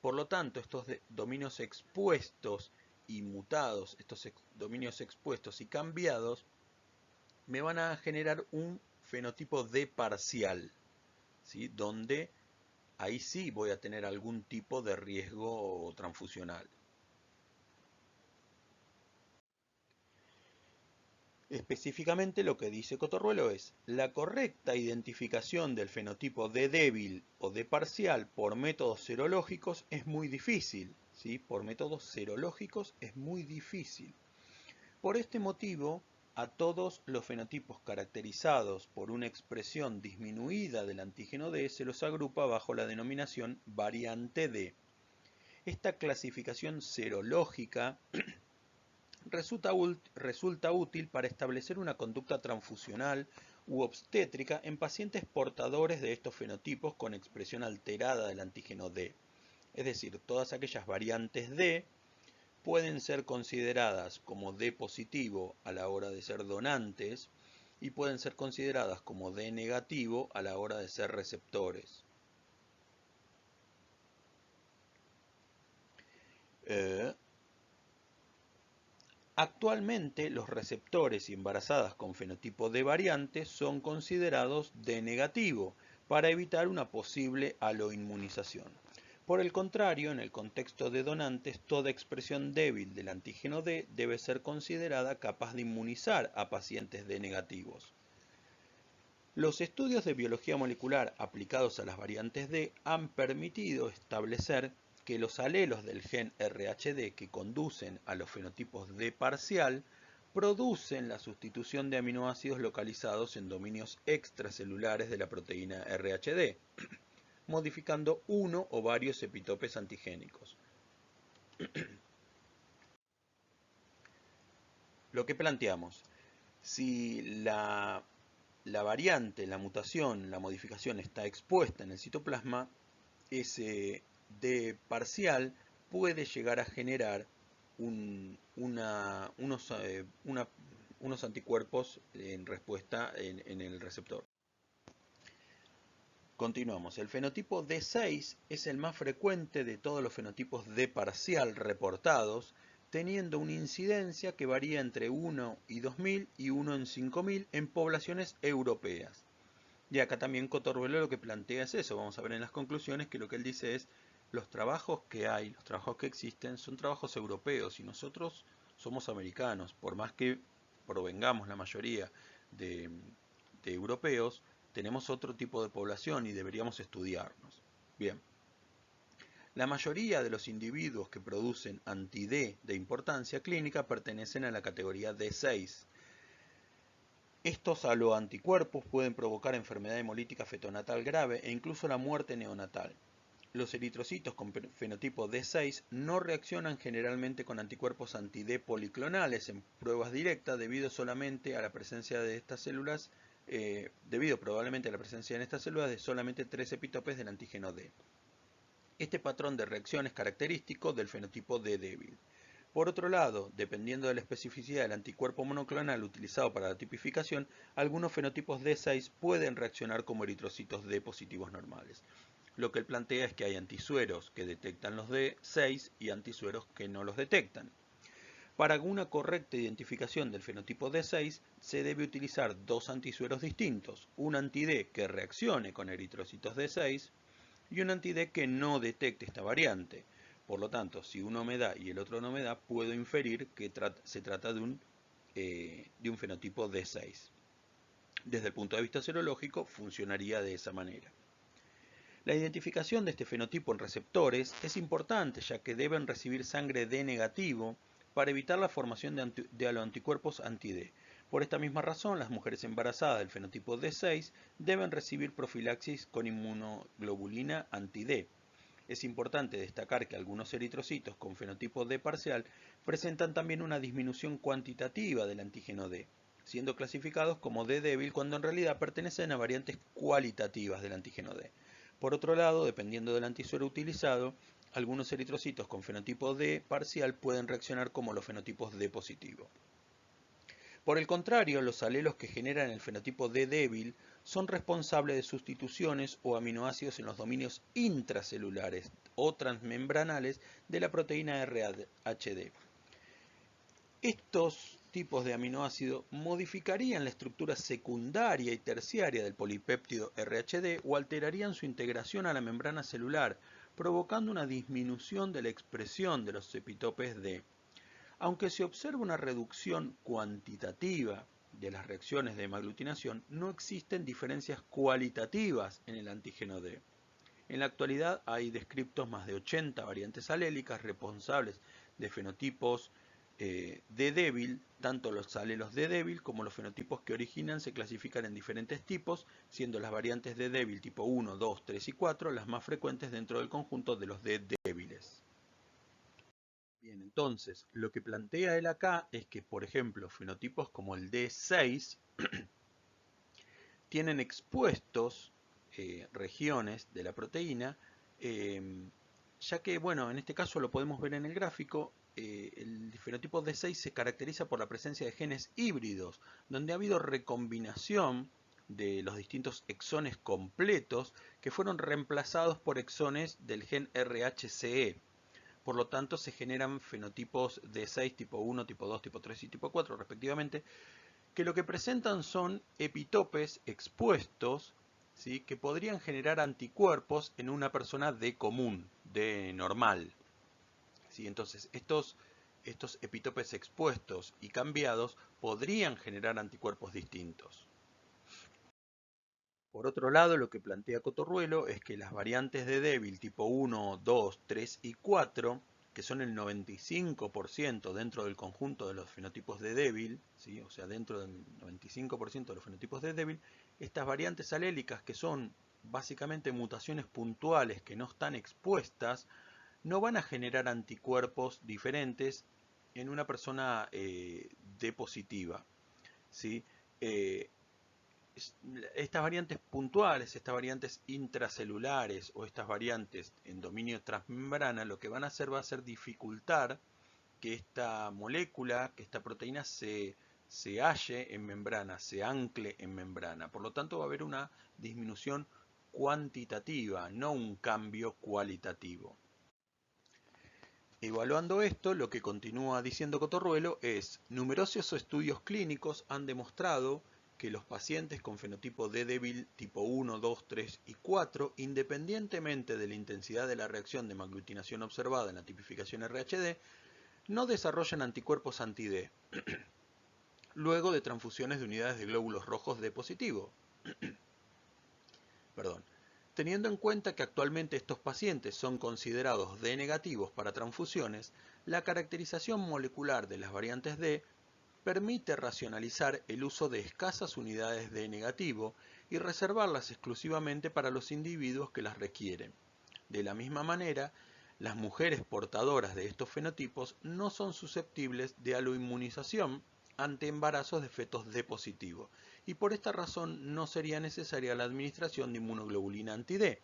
Por lo tanto, estos dominios expuestos y mutados, estos dominios expuestos y cambiados, me van a generar un fenotipo D parcial, ¿sí? Donde ahí sí voy a tener algún tipo de riesgo transfusional. Específicamente lo que dice Cotorruelo es, la correcta identificación del fenotipo D débil o D parcial por métodos serológicos es muy difícil, ¿sí? Por métodos serológicos es muy difícil. Por este motivo, A todos los fenotipos caracterizados por una expresión disminuida del antígeno D se los agrupa bajo la denominación variante D. Esta clasificación serológica resulta útil para establecer una conducta transfusional u obstétrica en pacientes portadores de estos fenotipos con expresión alterada del antígeno D. Es decir, todas aquellas variantes D pueden ser consideradas como D positivo a la hora de ser donantes y pueden ser consideradas como D negativo a la hora de ser receptores. Actualmente, los receptores y embarazadas con fenotipo D variante son considerados D negativo para evitar una posible aloinmunización. Por el contrario, en el contexto de donantes, toda expresión débil del antígeno D debe ser considerada capaz de inmunizar a pacientes D negativos. Los estudios de biología molecular aplicados a las variantes D han permitido establecer que los alelos del gen RHD que conducen a los fenotipos D parcial producen la sustitución de aminoácidos localizados en dominios extracelulares de la proteína RHD, modificando uno o varios epitopes antigénicos. Lo que planteamos, si la variante, la mutación, la modificación está expuesta en el citoplasma, ese D parcial puede llegar a generar unos anticuerpos en respuesta en el receptor. Continuamos. El fenotipo D6 es el más frecuente de todos los fenotipos D parcial reportados, teniendo una incidencia que varía entre 1 y 2000 y 1 en 5000 en poblaciones europeas. Y acá también Cotorbelo lo que plantea es eso. Vamos a ver en las conclusiones que lo que él dice es los trabajos que hay, los trabajos que existen son trabajos europeos y nosotros somos americanos. Por más que provengamos la mayoría de europeos, tenemos otro tipo de población y deberíamos estudiarnos. Bien. La mayoría de los individuos que producen anti-D de importancia clínica pertenecen a la categoría D6. Estos aloanticuerpos pueden provocar enfermedad hemolítica fetonatal grave e incluso la muerte neonatal. Los eritrocitos con fenotipo D6 no reaccionan generalmente con anticuerpos anti-D policlonales en pruebas directas debido solamente a la presencia de estas células, debido probablemente a la presencia en estas células de solamente 3 epitopes del antígeno D. Este patrón de reacción es característico del fenotipo D débil. Por otro lado, dependiendo de la especificidad del anticuerpo monoclonal utilizado para la tipificación, algunos fenotipos D6 pueden reaccionar como eritrocitos D positivos normales. Lo que él plantea es que hay antisueros que detectan los D6 y antisueros que no los detectan. Para una correcta identificación del fenotipo D6 se debe utilizar dos antisueros distintos, un anti-D que reaccione con eritrocitos D6 y un anti-D que no detecte esta variante. Por lo tanto, si uno me da y el otro no me da, puedo inferir que se trata de un fenotipo D6. Desde el punto de vista serológico, funcionaría de esa manera. La identificación de este fenotipo en receptores es importante, ya que deben recibir sangre D negativo para evitar la formación de aloanticuerpos anti-D. Por esta misma razón, las mujeres embarazadas del fenotipo D6 deben recibir profilaxis con inmunoglobulina anti-D. Es importante destacar que algunos eritrocitos con fenotipo D parcial presentan también una disminución cuantitativa del antígeno D, siendo clasificados como D débil cuando en realidad pertenecen a variantes cualitativas del antígeno D. Por otro lado, dependiendo del antisuero utilizado, algunos eritrocitos con fenotipo D parcial pueden reaccionar como los fenotipos D positivo. Por el contrario, los alelos que generan el fenotipo D débil son responsables de sustituciones o aminoácidos en los dominios intracelulares o transmembranales de la proteína RHD. Estos tipos de aminoácidos modificarían la estructura secundaria y terciaria del polipéptido RHD o alterarían su integración a la membrana celular, provocando una disminución de la expresión de los epitopes D. Aunque se observa una reducción cuantitativa de las reacciones de hemaglutinación, no existen diferencias cualitativas en el antígeno D. En la actualidad hay descriptos más de 80 variantes alélicas responsables de fenotipos D débil, tanto los alelos D débil como los fenotipos que originan se clasifican en diferentes tipos, siendo las variantes D débil tipo 1, 2, 3 y 4 las más frecuentes dentro del conjunto de los D débiles. Bien, entonces, lo que plantea él acá es que, por ejemplo, fenotipos como el D6 tienen expuestos regiones de la proteína, eh, ya que, bueno, en este caso lo podemos ver en el gráfico, el fenotipo D6 se caracteriza por la presencia de genes híbridos, donde ha habido recombinación de los distintos exones completos que fueron reemplazados por exones del gen RHCE. Por lo tanto, se generan fenotipos D6 tipo 1, tipo 2, tipo 3 y tipo 4 respectivamente, que lo que presentan son epitopes expuestos, ¿sí?, que podrían generar anticuerpos en una persona de común, de normal. ¿Sí? Entonces, estos epitopes expuestos y cambiados podrían generar anticuerpos distintos. Por otro lado, lo que plantea Cotorruelo es que las variantes de débil tipo 1, 2, 3 y 4, que son el 95% dentro del conjunto de los fenotipos de débil, ¿sí?, o sea, dentro del 95% de los fenotipos de débil, estas variantes alélicas, que son básicamente mutaciones puntuales que no están expuestas, no van a generar anticuerpos diferentes en una persona D positiva, ¿sí? Eh, estas variantes puntuales, estas variantes intracelulares o estas variantes en dominio transmembrana, lo que van a hacer va a ser dificultar que esta molécula, que esta proteína se halle en membrana, se ancle en membrana. Por lo tanto, va a haber una disminución cuantitativa, no un cambio cualitativo. Evaluando esto, lo que continúa diciendo Cotorruelo es: numerosos estudios clínicos han demostrado que los pacientes con fenotipo D débil tipo 1, 2, 3 y 4, independientemente de la intensidad de la reacción de maglutinación observada en la tipificación RHD, no desarrollan anticuerpos anti-D luego de transfusiones de unidades de glóbulos rojos D positivo. Perdón. Teniendo en cuenta que actualmente estos pacientes son considerados D negativos para transfusiones, la caracterización molecular de las variantes D permite racionalizar el uso de escasas unidades D negativo y reservarlas exclusivamente para los individuos que las requieren. De la misma manera, las mujeres portadoras de estos fenotipos no son susceptibles de aloinmunización ante embarazos de fetos D positivo, y por esta razón no sería necesaria la administración de inmunoglobulina anti-D,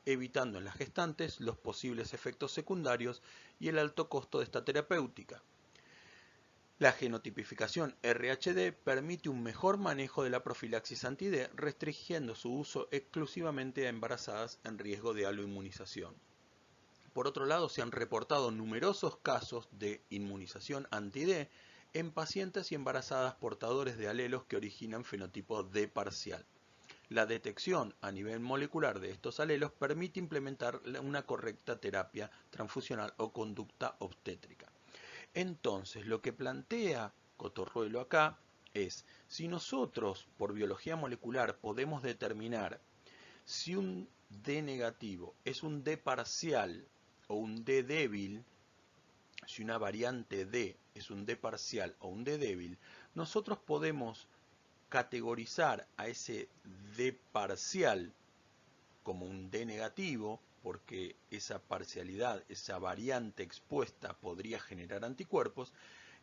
evitando en las gestantes los posibles efectos secundarios y el alto costo de esta terapéutica. La genotipificación RHD permite un mejor manejo de la profilaxis anti-D, restringiendo su uso exclusivamente a embarazadas en riesgo de aloinmunización. Por otro lado, se han reportado numerosos casos de inmunización anti-D en pacientes y embarazadas portadores de alelos que originan fenotipo D parcial. La detección a nivel molecular de estos alelos permite implementar una correcta terapia transfusional o conducta obstétrica. Entonces, lo que plantea Cotorruelo acá es: si nosotros por biología molecular podemos determinar si un D negativo es un D parcial o un D débil, si una variante D es un D parcial o un D débil, nosotros podemos categorizar a ese D parcial como un D negativo, porque esa parcialidad, esa variante expuesta podría generar anticuerpos,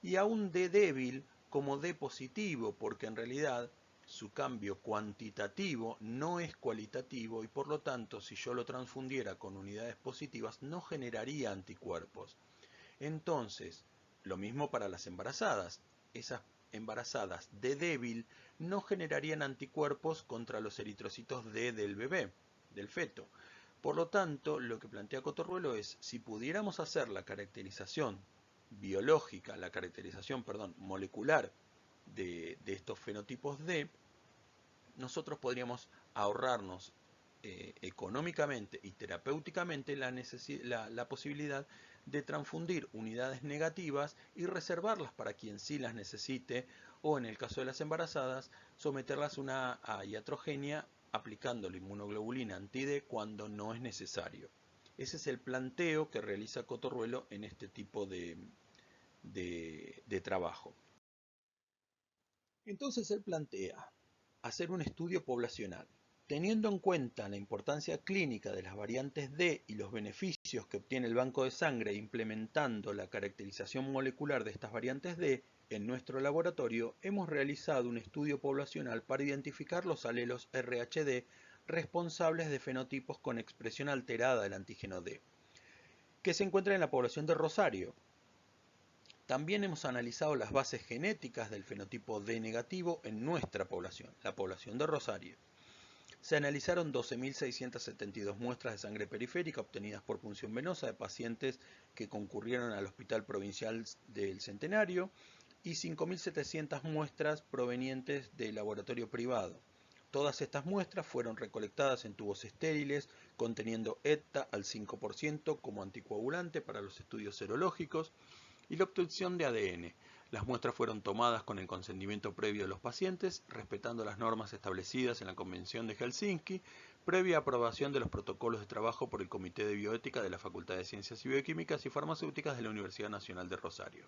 y a un D débil como D positivo, porque en realidad su cambio cuantitativo no es cualitativo y por lo tanto, si yo lo transfundiera con unidades positivas no generaría anticuerpos. Entonces, lo mismo para las embarazadas. Esas embarazadas D débil no generarían anticuerpos contra los eritrocitos D del bebé, del feto. Por lo tanto, lo que plantea Cotorruelo es: si pudiéramos hacer la caracterización biológica, la caracterización, perdón, molecular de estos fenotipos D, nosotros podríamos ahorrarnos económicamente y terapéuticamente la posibilidad de transfundir unidades negativas y reservarlas para quien sí las necesite, o en el caso de las embarazadas, someterlas a una iatrogenia aplicando la inmunoglobulina anti-D cuando no es necesario. Ese es el planteo que realiza Cotorruelo en este tipo de trabajo. Entonces él plantea hacer un estudio poblacional, teniendo en cuenta la importancia clínica de las variantes D y los beneficios que obtiene el banco de sangre implementando la caracterización molecular de estas variantes D. En nuestro laboratorio hemos realizado un estudio poblacional para identificar los alelos RHD responsables de fenotipos con expresión alterada del antígeno D, que se encuentran en la población de Rosario. También hemos analizado las bases genéticas del fenotipo D negativo en nuestra población, la población de Rosario. Se analizaron 12.672 muestras de sangre periférica obtenidas por punción venosa de pacientes que concurrieron al Hospital Provincial del Centenario y 5.700 muestras provenientes del laboratorio privado. Todas estas muestras fueron recolectadas en tubos estériles conteniendo ETA al 5% como anticoagulante para los estudios serológicos y la obtención de ADN. Las muestras fueron tomadas con el consentimiento previo de los pacientes, respetando las normas establecidas en la Convención de Helsinki, previa aprobación de los protocolos de trabajo por el Comité de Bioética de la Facultad de Ciencias y Bioquímicas y Farmacéuticas de la Universidad Nacional de Rosario.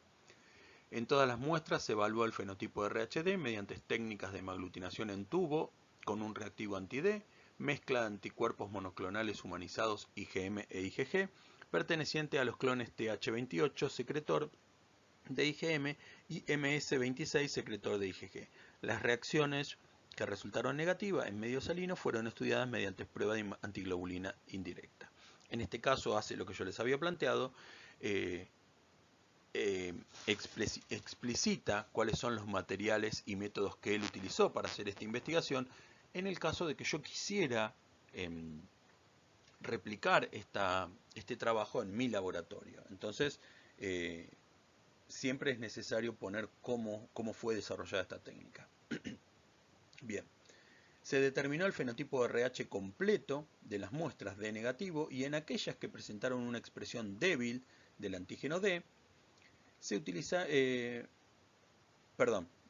En todas las muestras se evaluó el fenotipo RHD mediante técnicas de hemaglutinación en tubo con un reactivo anti-D, mezcla de anticuerpos monoclonales humanizados IgM e IgG, perteneciente a los clones TH28, secretor de IgM, y MS26, secretor de IgG. Las reacciones que resultaron negativas en medio salino fueron estudiadas mediante prueba de antiglobulina indirecta. En este caso hace lo que yo les había planteado, explicita cuáles son los materiales y métodos que él utilizó para hacer esta investigación en el caso de que yo quisiera replicar este trabajo en mi laboratorio. Entonces, siempre es necesario poner cómo fue desarrollada esta técnica. Bien, se determinó el fenotipo RH completo de las muestras D negativo y en aquellas que presentaron una expresión débil del antígeno D, se utiliza,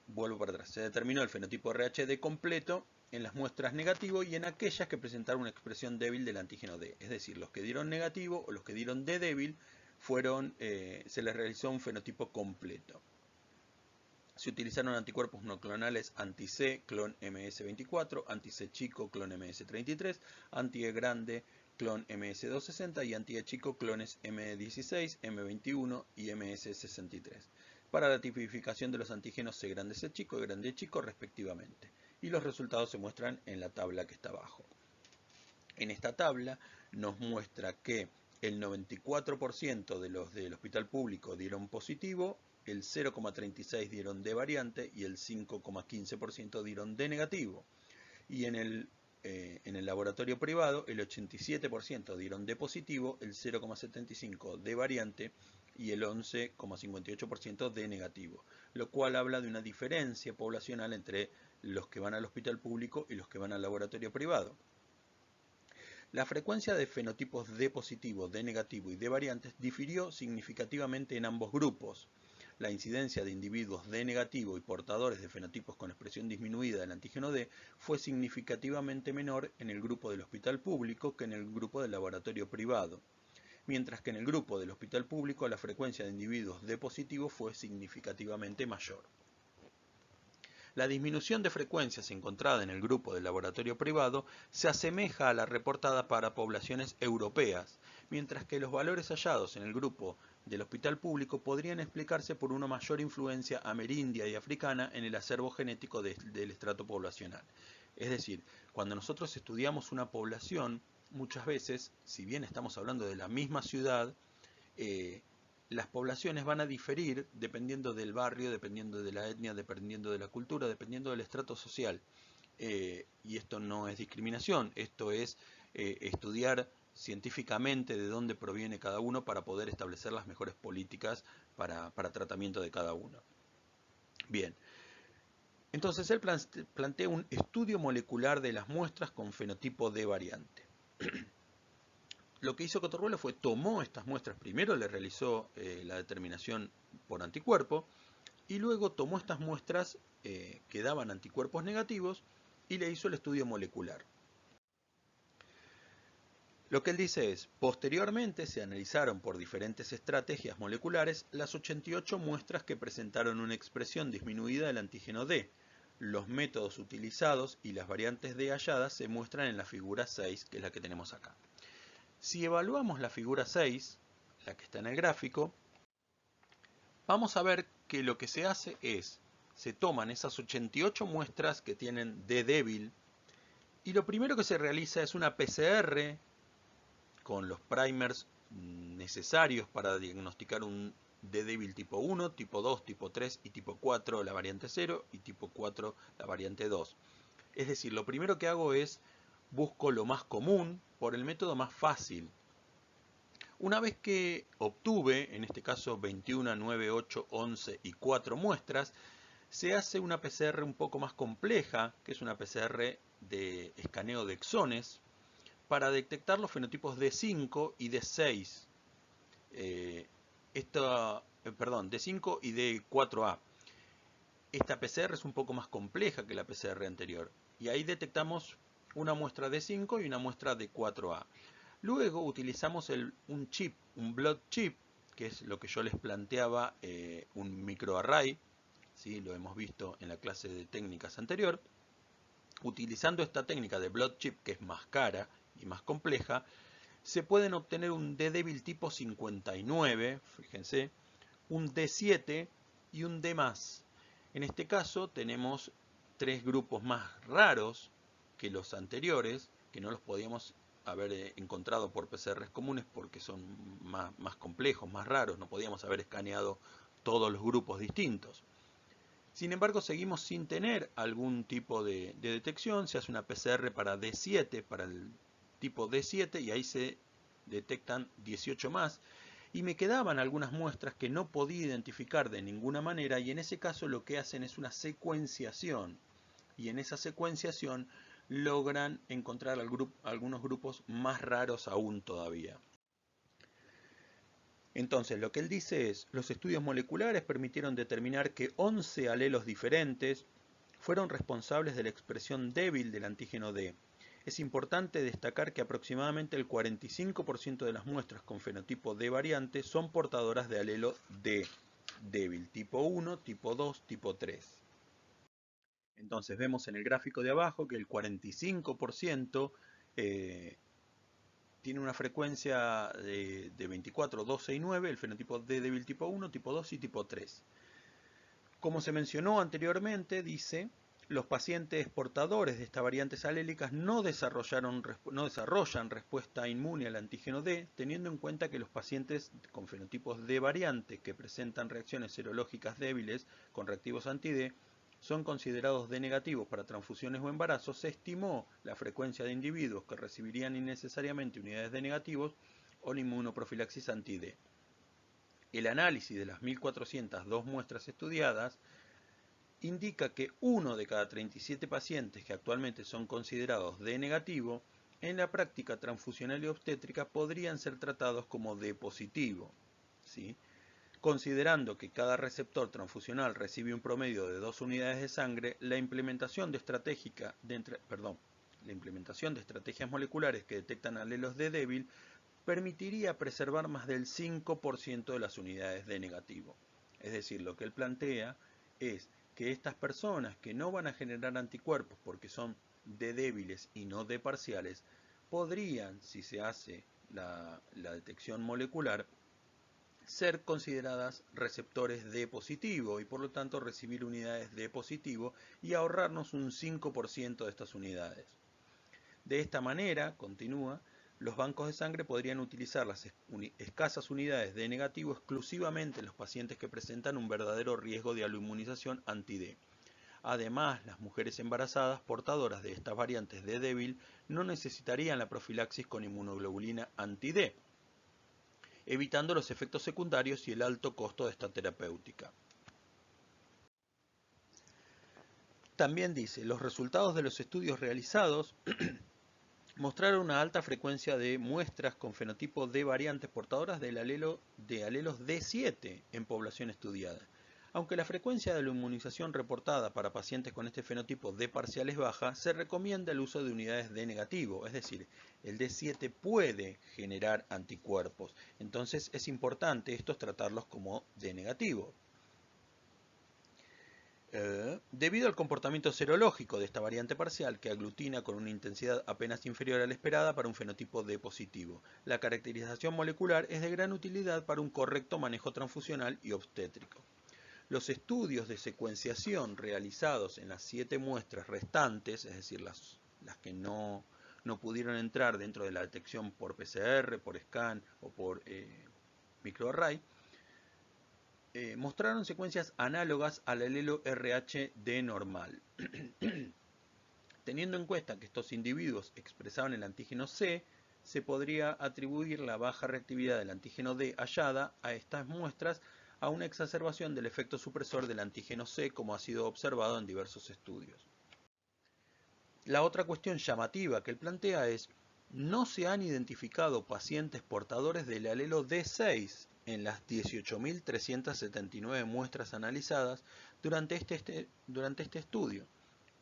vuelvo para atrás, se determinó el fenotipo RHD completo en las muestras negativo y en aquellas que presentaron una expresión débil del antígeno D, es decir, los que dieron negativo o los que dieron D débil se les realizó un fenotipo completo. Se utilizaron anticuerpos monoclonales anti-C, clon MS24, anti-C chico, clon MS33, anti-E grande, clon MS260 y anti-E chico, clones M16, M21 y MS63, para la tipificación de los antígenos C grande C chico y grande E chico respectivamente. Y los resultados se muestran en la tabla que está abajo. En esta tabla nos muestra que el 94% de los del hospital público dieron positivo, el 0,36% dieron D variante y el 5,15% dieron D negativo. Y en el laboratorio privado el 87% dieron D positivo, el 0,75% D variante y el 11,58% D negativo, lo cual habla de una diferencia poblacional entre los que van al hospital público y los que van al laboratorio privado. La frecuencia de fenotipos D positivo, D negativo y D variantes difirió significativamente en ambos grupos. La incidencia de individuos D negativo y portadores de fenotipos con expresión disminuida del antígeno D fue significativamente menor en el grupo del hospital público que en el grupo del laboratorio privado, mientras que en el grupo del hospital público la frecuencia de individuos D positivo fue significativamente mayor. La disminución de frecuencias encontrada en el grupo del laboratorio privado se asemeja a la reportada para poblaciones europeas, mientras que los valores hallados en el grupo del hospital público podrían explicarse por una mayor influencia amerindia y africana en el acervo genético del estrato poblacional. Es decir, cuando nosotros estudiamos una población, muchas veces, si bien estamos hablando de la misma ciudad, las poblaciones van a diferir dependiendo del barrio, dependiendo de la etnia, dependiendo de la cultura, dependiendo del estrato social. Y esto no es discriminación, esto es estudiar científicamente de dónde proviene cada uno para poder establecer las mejores políticas para tratamiento de cada uno. Bien, entonces él plantea un estudio molecular de las muestras con fenotipo D variante. Lo que hizo Cotorruelo fue tomó estas muestras, primero le realizó la determinación por anticuerpo y luego tomó estas muestras que daban anticuerpos negativos y le hizo el estudio molecular. Lo que él dice es, posteriormente se analizaron por diferentes estrategias moleculares las 88 muestras que presentaron una expresión disminuida del antígeno D. Los métodos utilizados y las variantes D halladas se muestran en la figura 6, que es la que tenemos acá. Si evaluamos la figura 6, la que está en el gráfico, vamos a ver que lo que se hace es, se toman esas 88 muestras que tienen D débil, y lo primero que se realiza es una PCR con los primers necesarios para diagnosticar un D débil tipo 1, tipo 2, tipo 3 y tipo 4 la variante 0 y tipo 4 la variante 2. Es decir, lo primero que hago es busco lo más común por el método más fácil. Una vez que obtuve, en este caso 21, 9, 8, 11 y 4 muestras, se hace una PCR un poco más compleja, que es una PCR de escaneo de exones, para detectar los fenotipos D5 y D6. D5 y D4A. Esta PCR es un poco más compleja que la PCR anterior, y ahí detectamos una muestra D5 y una muestra D4A. Luego utilizamos un chip, un blood chip, que es lo que yo les planteaba, un microarray, ¿sí? Lo hemos visto en la clase de técnicas anterior. Utilizando esta técnica de blood chip, que es más cara y más compleja, se pueden obtener un D débil tipo 59, fíjense, un D7 y un D+. En este caso tenemos tres grupos más raros que los anteriores, que no los podíamos haber encontrado por PCRs comunes porque son más complejos, más raros, no podíamos haber escaneado todos los grupos distintos. Sin embargo, seguimos sin tener algún tipo de detección. Se hace una PCR para D7, para el tipo D7, y ahí se detectan 18 más. Y me quedaban algunas muestras que no podía identificar de ninguna manera, y en ese caso lo que hacen es una secuenciación. Y en esa secuenciación logran encontrar algunos grupos más raros aún todavía. Entonces, lo que él dice es, los estudios moleculares permitieron determinar que 11 alelos diferentes fueron responsables de la expresión débil del antígeno D. Es importante destacar que aproximadamente el 45% de las muestras con fenotipo D variante son portadoras de alelo D débil, tipo 1, tipo 2, tipo 3. Entonces vemos en el gráfico de abajo que el 45% tiene una frecuencia de 24, 12 y 9, el fenotipo D débil tipo 1, tipo 2 y tipo 3. Como se mencionó anteriormente, dice, los pacientes portadores de estas variantes alélicas no desarrollan respuesta inmune al antígeno D, teniendo en cuenta que los pacientes con fenotipos D variante que presentan reacciones serológicas débiles con reactivos anti-D son considerados D negativos para transfusiones o embarazos. Se estimó la frecuencia de individuos que recibirían innecesariamente unidades D negativos o la inmunoprofilaxis anti-D. El análisis de las 1.402 muestras estudiadas indica que 1 de cada 37 pacientes que actualmente son considerados D negativo, en la práctica transfusional y obstétrica podrían ser tratados como D positivo, ¿sí? Considerando que cada receptor transfusional recibe un promedio de 2 unidades de sangre, la implementación de estrategias moleculares que detectan alelos D débil permitiría preservar más del 5% de las unidades D negativo. Es decir, lo que él plantea es que estas personas que no van a generar anticuerpos porque son D débiles y no D parciales, podrían, si se hace la detección molecular, ser consideradas receptores D positivo y por lo tanto recibir unidades D positivo y ahorrarnos un 5% de estas unidades. De esta manera, continúa, los bancos de sangre podrían utilizar las escasas unidades D negativo exclusivamente en los pacientes que presentan un verdadero riesgo de aloinmunización anti-D. Además, las mujeres embarazadas portadoras de estas variantes D débil no necesitarían la profilaxis con inmunoglobulina anti-D, evitando los efectos secundarios y el alto costo de esta terapéutica. También dice, los resultados de los estudios realizados mostraron una alta frecuencia de muestras con fenotipo D variantes portadoras de alelos D7 en población estudiada. Aunque la frecuencia de la inmunización reportada para pacientes con este fenotipo D parcial es baja, se recomienda el uso de unidades D negativo, es decir, el D7 puede generar anticuerpos, entonces es importante estos tratarlos como D negativo. Debido al comportamiento serológico de esta variante parcial, que aglutina con una intensidad apenas inferior a la esperada para un fenotipo D positivo, la caracterización molecular es de gran utilidad para un correcto manejo transfusional y obstétrico. Los estudios de secuenciación realizados en las 7 muestras restantes, es decir, las que no pudieron entrar dentro de la detección por PCR, por scan o por microarray, mostraron secuencias análogas al alelo RH-D normal. Teniendo en cuenta que estos individuos expresaban el antígeno C, se podría atribuir la baja reactividad del antígeno D hallada a estas muestras a una exacerbación del efecto supresor del antígeno C, como ha sido observado en diversos estudios. La otra cuestión llamativa que él plantea es: no se han identificado pacientes portadores del alelo D6 en las 18.379 muestras analizadas durante este estudio.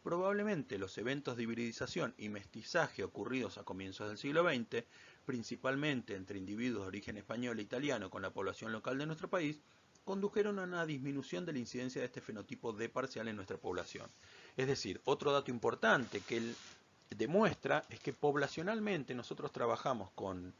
Probablemente los eventos de hibridización y mestizaje ocurridos a comienzos del siglo XX, principalmente entre individuos de origen español e italiano con la población local de nuestro país, condujeron a una disminución de la incidencia de este fenotipo D parcial en nuestra población. Es decir, otro dato importante que él demuestra es que poblacionalmente nosotros trabajamos con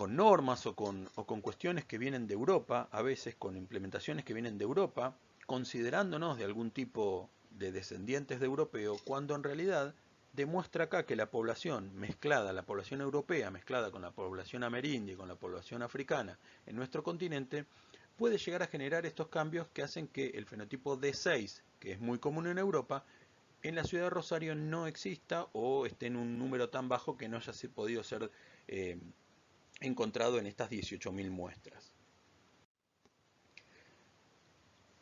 normas o con cuestiones que vienen de Europa, a veces con implementaciones que vienen de Europa, considerándonos de algún tipo de descendientes de europeo, cuando en realidad demuestra acá que la población mezclada, la población europea mezclada con la población amerindia y con la población africana en nuestro continente, puede llegar a generar estos cambios que hacen que el fenotipo D6, que es muy común en Europa, en la ciudad de Rosario no exista o esté en un número tan bajo que no haya podido ser encontrado en estas 18.000 muestras.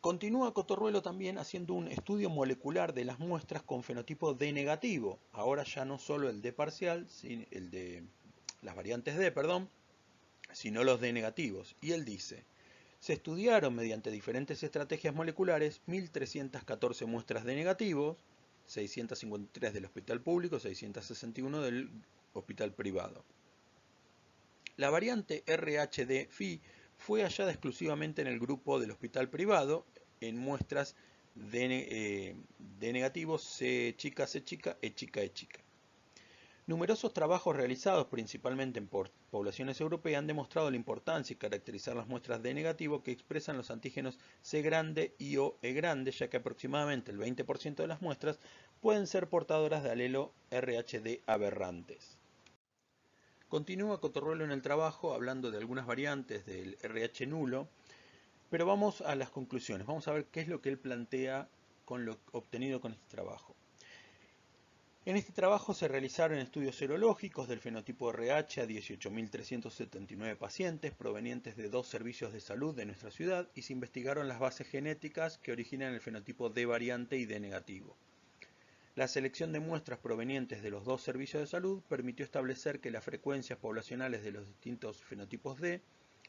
Continúa Cotorruelo también haciendo un estudio molecular de las muestras con fenotipo D negativo, ahora ya no solo el D parcial, el de las variantes D, perdón, sino los D negativos. Y él dice: se estudiaron mediante diferentes estrategias moleculares 1.314 muestras de negativos, 653 del hospital público, 661 del hospital privado. La variante RH-D-Fi fue hallada exclusivamente en el grupo del hospital privado en muestras de negativos C chica, C chica, E chica, E chica. Numerosos trabajos realizados principalmente en poblaciones europeas han demostrado la importancia y caracterizar las muestras de negativo que expresan los antígenos C grande y o E grande, ya que aproximadamente el 20% de las muestras pueden ser portadoras de alelo RH-D aberrantes. Continúa Cotorruelo en el trabajo hablando de algunas variantes del RH nulo, pero vamos a las conclusiones. Vamos a ver qué es lo que él plantea con lo obtenido con este trabajo. En este trabajo se realizaron estudios serológicos del fenotipo RH a 18.379 pacientes provenientes de 2 servicios de salud de nuestra ciudad y se investigaron las bases genéticas que originan el fenotipo D variante y D negativo. La selección de muestras provenientes de los 2 servicios de salud permitió establecer que las frecuencias poblacionales de los distintos fenotipos D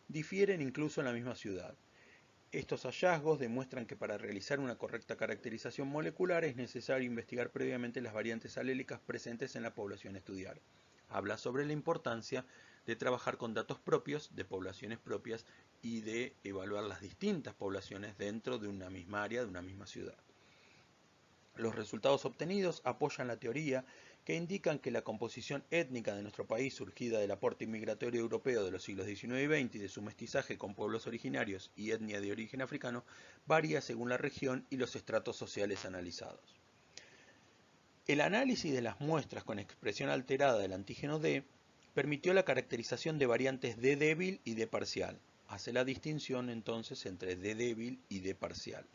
difieren incluso en la misma ciudad. Estos hallazgos demuestran que para realizar una correcta caracterización molecular es necesario investigar previamente las variantes alélicas presentes en la población a estudiar. Habla sobre la importancia de trabajar con datos propios, de poblaciones propias y de evaluar las distintas poblaciones dentro de una misma área, de una misma ciudad. Los resultados obtenidos apoyan la teoría que indican que la composición étnica de nuestro país, surgida del aporte inmigratorio europeo de los siglos XIX y XX y de su mestizaje con pueblos originarios y etnia de origen africano, varía según la región y los estratos sociales analizados. El análisis de las muestras con expresión alterada del antígeno D permitió la caracterización de variantes D débil y D parcial. Hace la distinción entonces entre D débil y D parcial.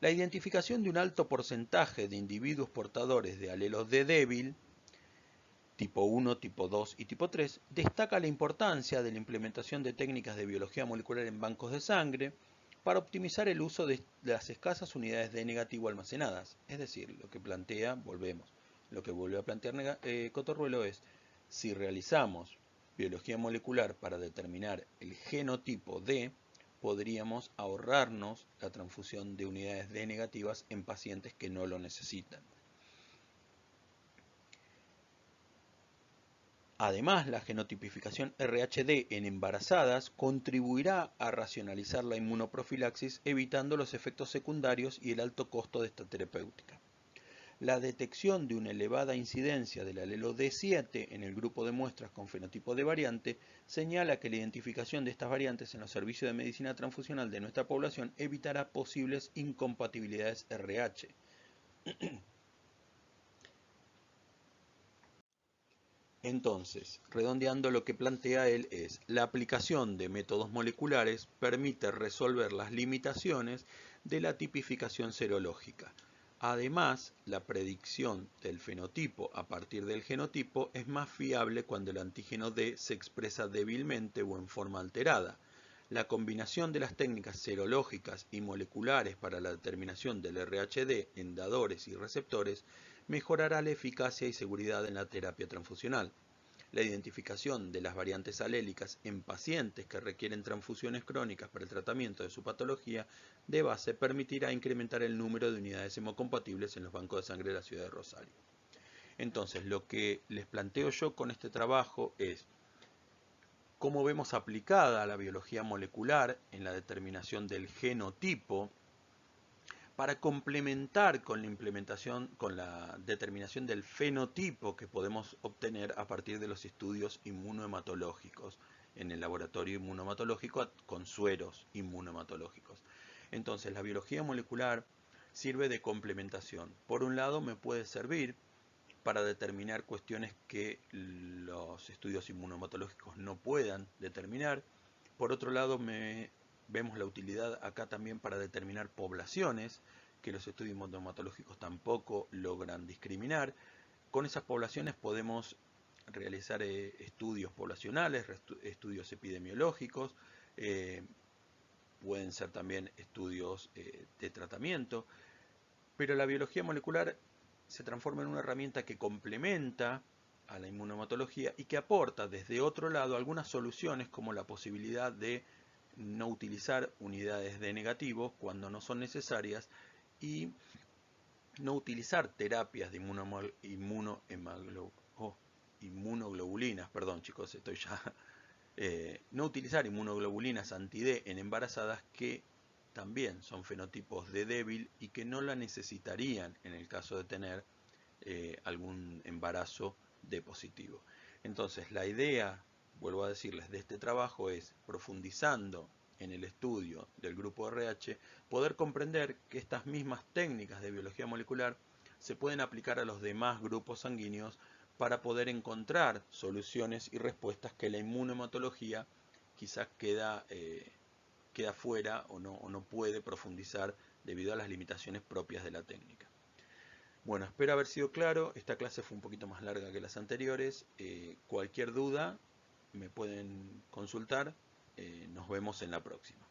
La identificación de un alto porcentaje de individuos portadores de alelos D débil, tipo 1, tipo 2 y tipo 3, destaca la importancia de la implementación de técnicas de biología molecular en bancos de sangre para optimizar el uso de las escasas unidades D negativo almacenadas. Es decir, lo que plantea, lo que vuelve a plantear Cotorruelo es: si realizamos biología molecular para determinar el genotipo D, podríamos ahorrarnos la transfusión de unidades D negativas en pacientes que no lo necesitan. Además, la genotipificación RHD en embarazadas contribuirá a racionalizar la inmunoprofilaxis, evitando los efectos secundarios y el alto costo de esta terapéutica. La detección de una elevada incidencia del alelo D7 en el grupo de muestras con fenotipo de variante señala que la identificación de estas variantes en los servicios de medicina transfusional de nuestra población evitará posibles incompatibilidades RH. Entonces, redondeando, lo que plantea él es: la aplicación de métodos moleculares permite resolver las limitaciones de la tipificación serológica. Además, la predicción del fenotipo a partir del genotipo es más fiable cuando el antígeno D se expresa débilmente o en forma alterada. La combinación de las técnicas serológicas y moleculares para la determinación del RHD en dadores y receptores mejorará la eficacia y seguridad en la terapia transfusional. La identificación de las variantes alélicas en pacientes que requieren transfusiones crónicas para el tratamiento de su patología de base permitirá incrementar el número de unidades hemocompatibles en los bancos de sangre de la ciudad de Rosario. Entonces, lo que les planteo yo con este trabajo es cómo vemos aplicada la biología molecular en la determinación del genotipo para complementar con la implementación, con la determinación del fenotipo que podemos obtener a partir de los estudios inmunohematológicos en el laboratorio inmunohematológico con sueros inmunohematológicos. Entonces, la biología molecular sirve de complementación. Por un lado, me puede servir para determinar cuestiones que los estudios inmunohematológicos no puedan determinar. Por otro lado, vemos la utilidad acá también para determinar poblaciones que los estudios inmunohematológicos tampoco logran discriminar. Con esas poblaciones podemos realizar estudios poblacionales, estudios epidemiológicos, pueden ser también estudios de tratamiento, pero la biología molecular se transforma en una herramienta que complementa a la inmunohematología y que aporta desde otro lado algunas soluciones, como la posibilidad de no utilizar unidades de negativo cuando no son necesarias y no utilizar terapias de inmunoglobulinas, perdón chicos, estoy ya, no utilizar inmunoglobulinas anti-D en embarazadas que también son fenotipos de débil y que no la necesitarían en el caso de tener algún embarazo D positivo. Entonces, la idea, vuelvo a decirles, de este trabajo es, profundizando en el estudio del grupo RH, poder comprender que estas mismas técnicas de biología molecular se pueden aplicar a los demás grupos sanguíneos para poder encontrar soluciones y respuestas que la inmunohematología quizás queda fuera o no puede profundizar debido a las limitaciones propias de la técnica. Bueno, espero haber sido claro. Esta clase fue un poquito más larga que las anteriores. Cualquier duda me pueden consultar. Nos vemos en la próxima.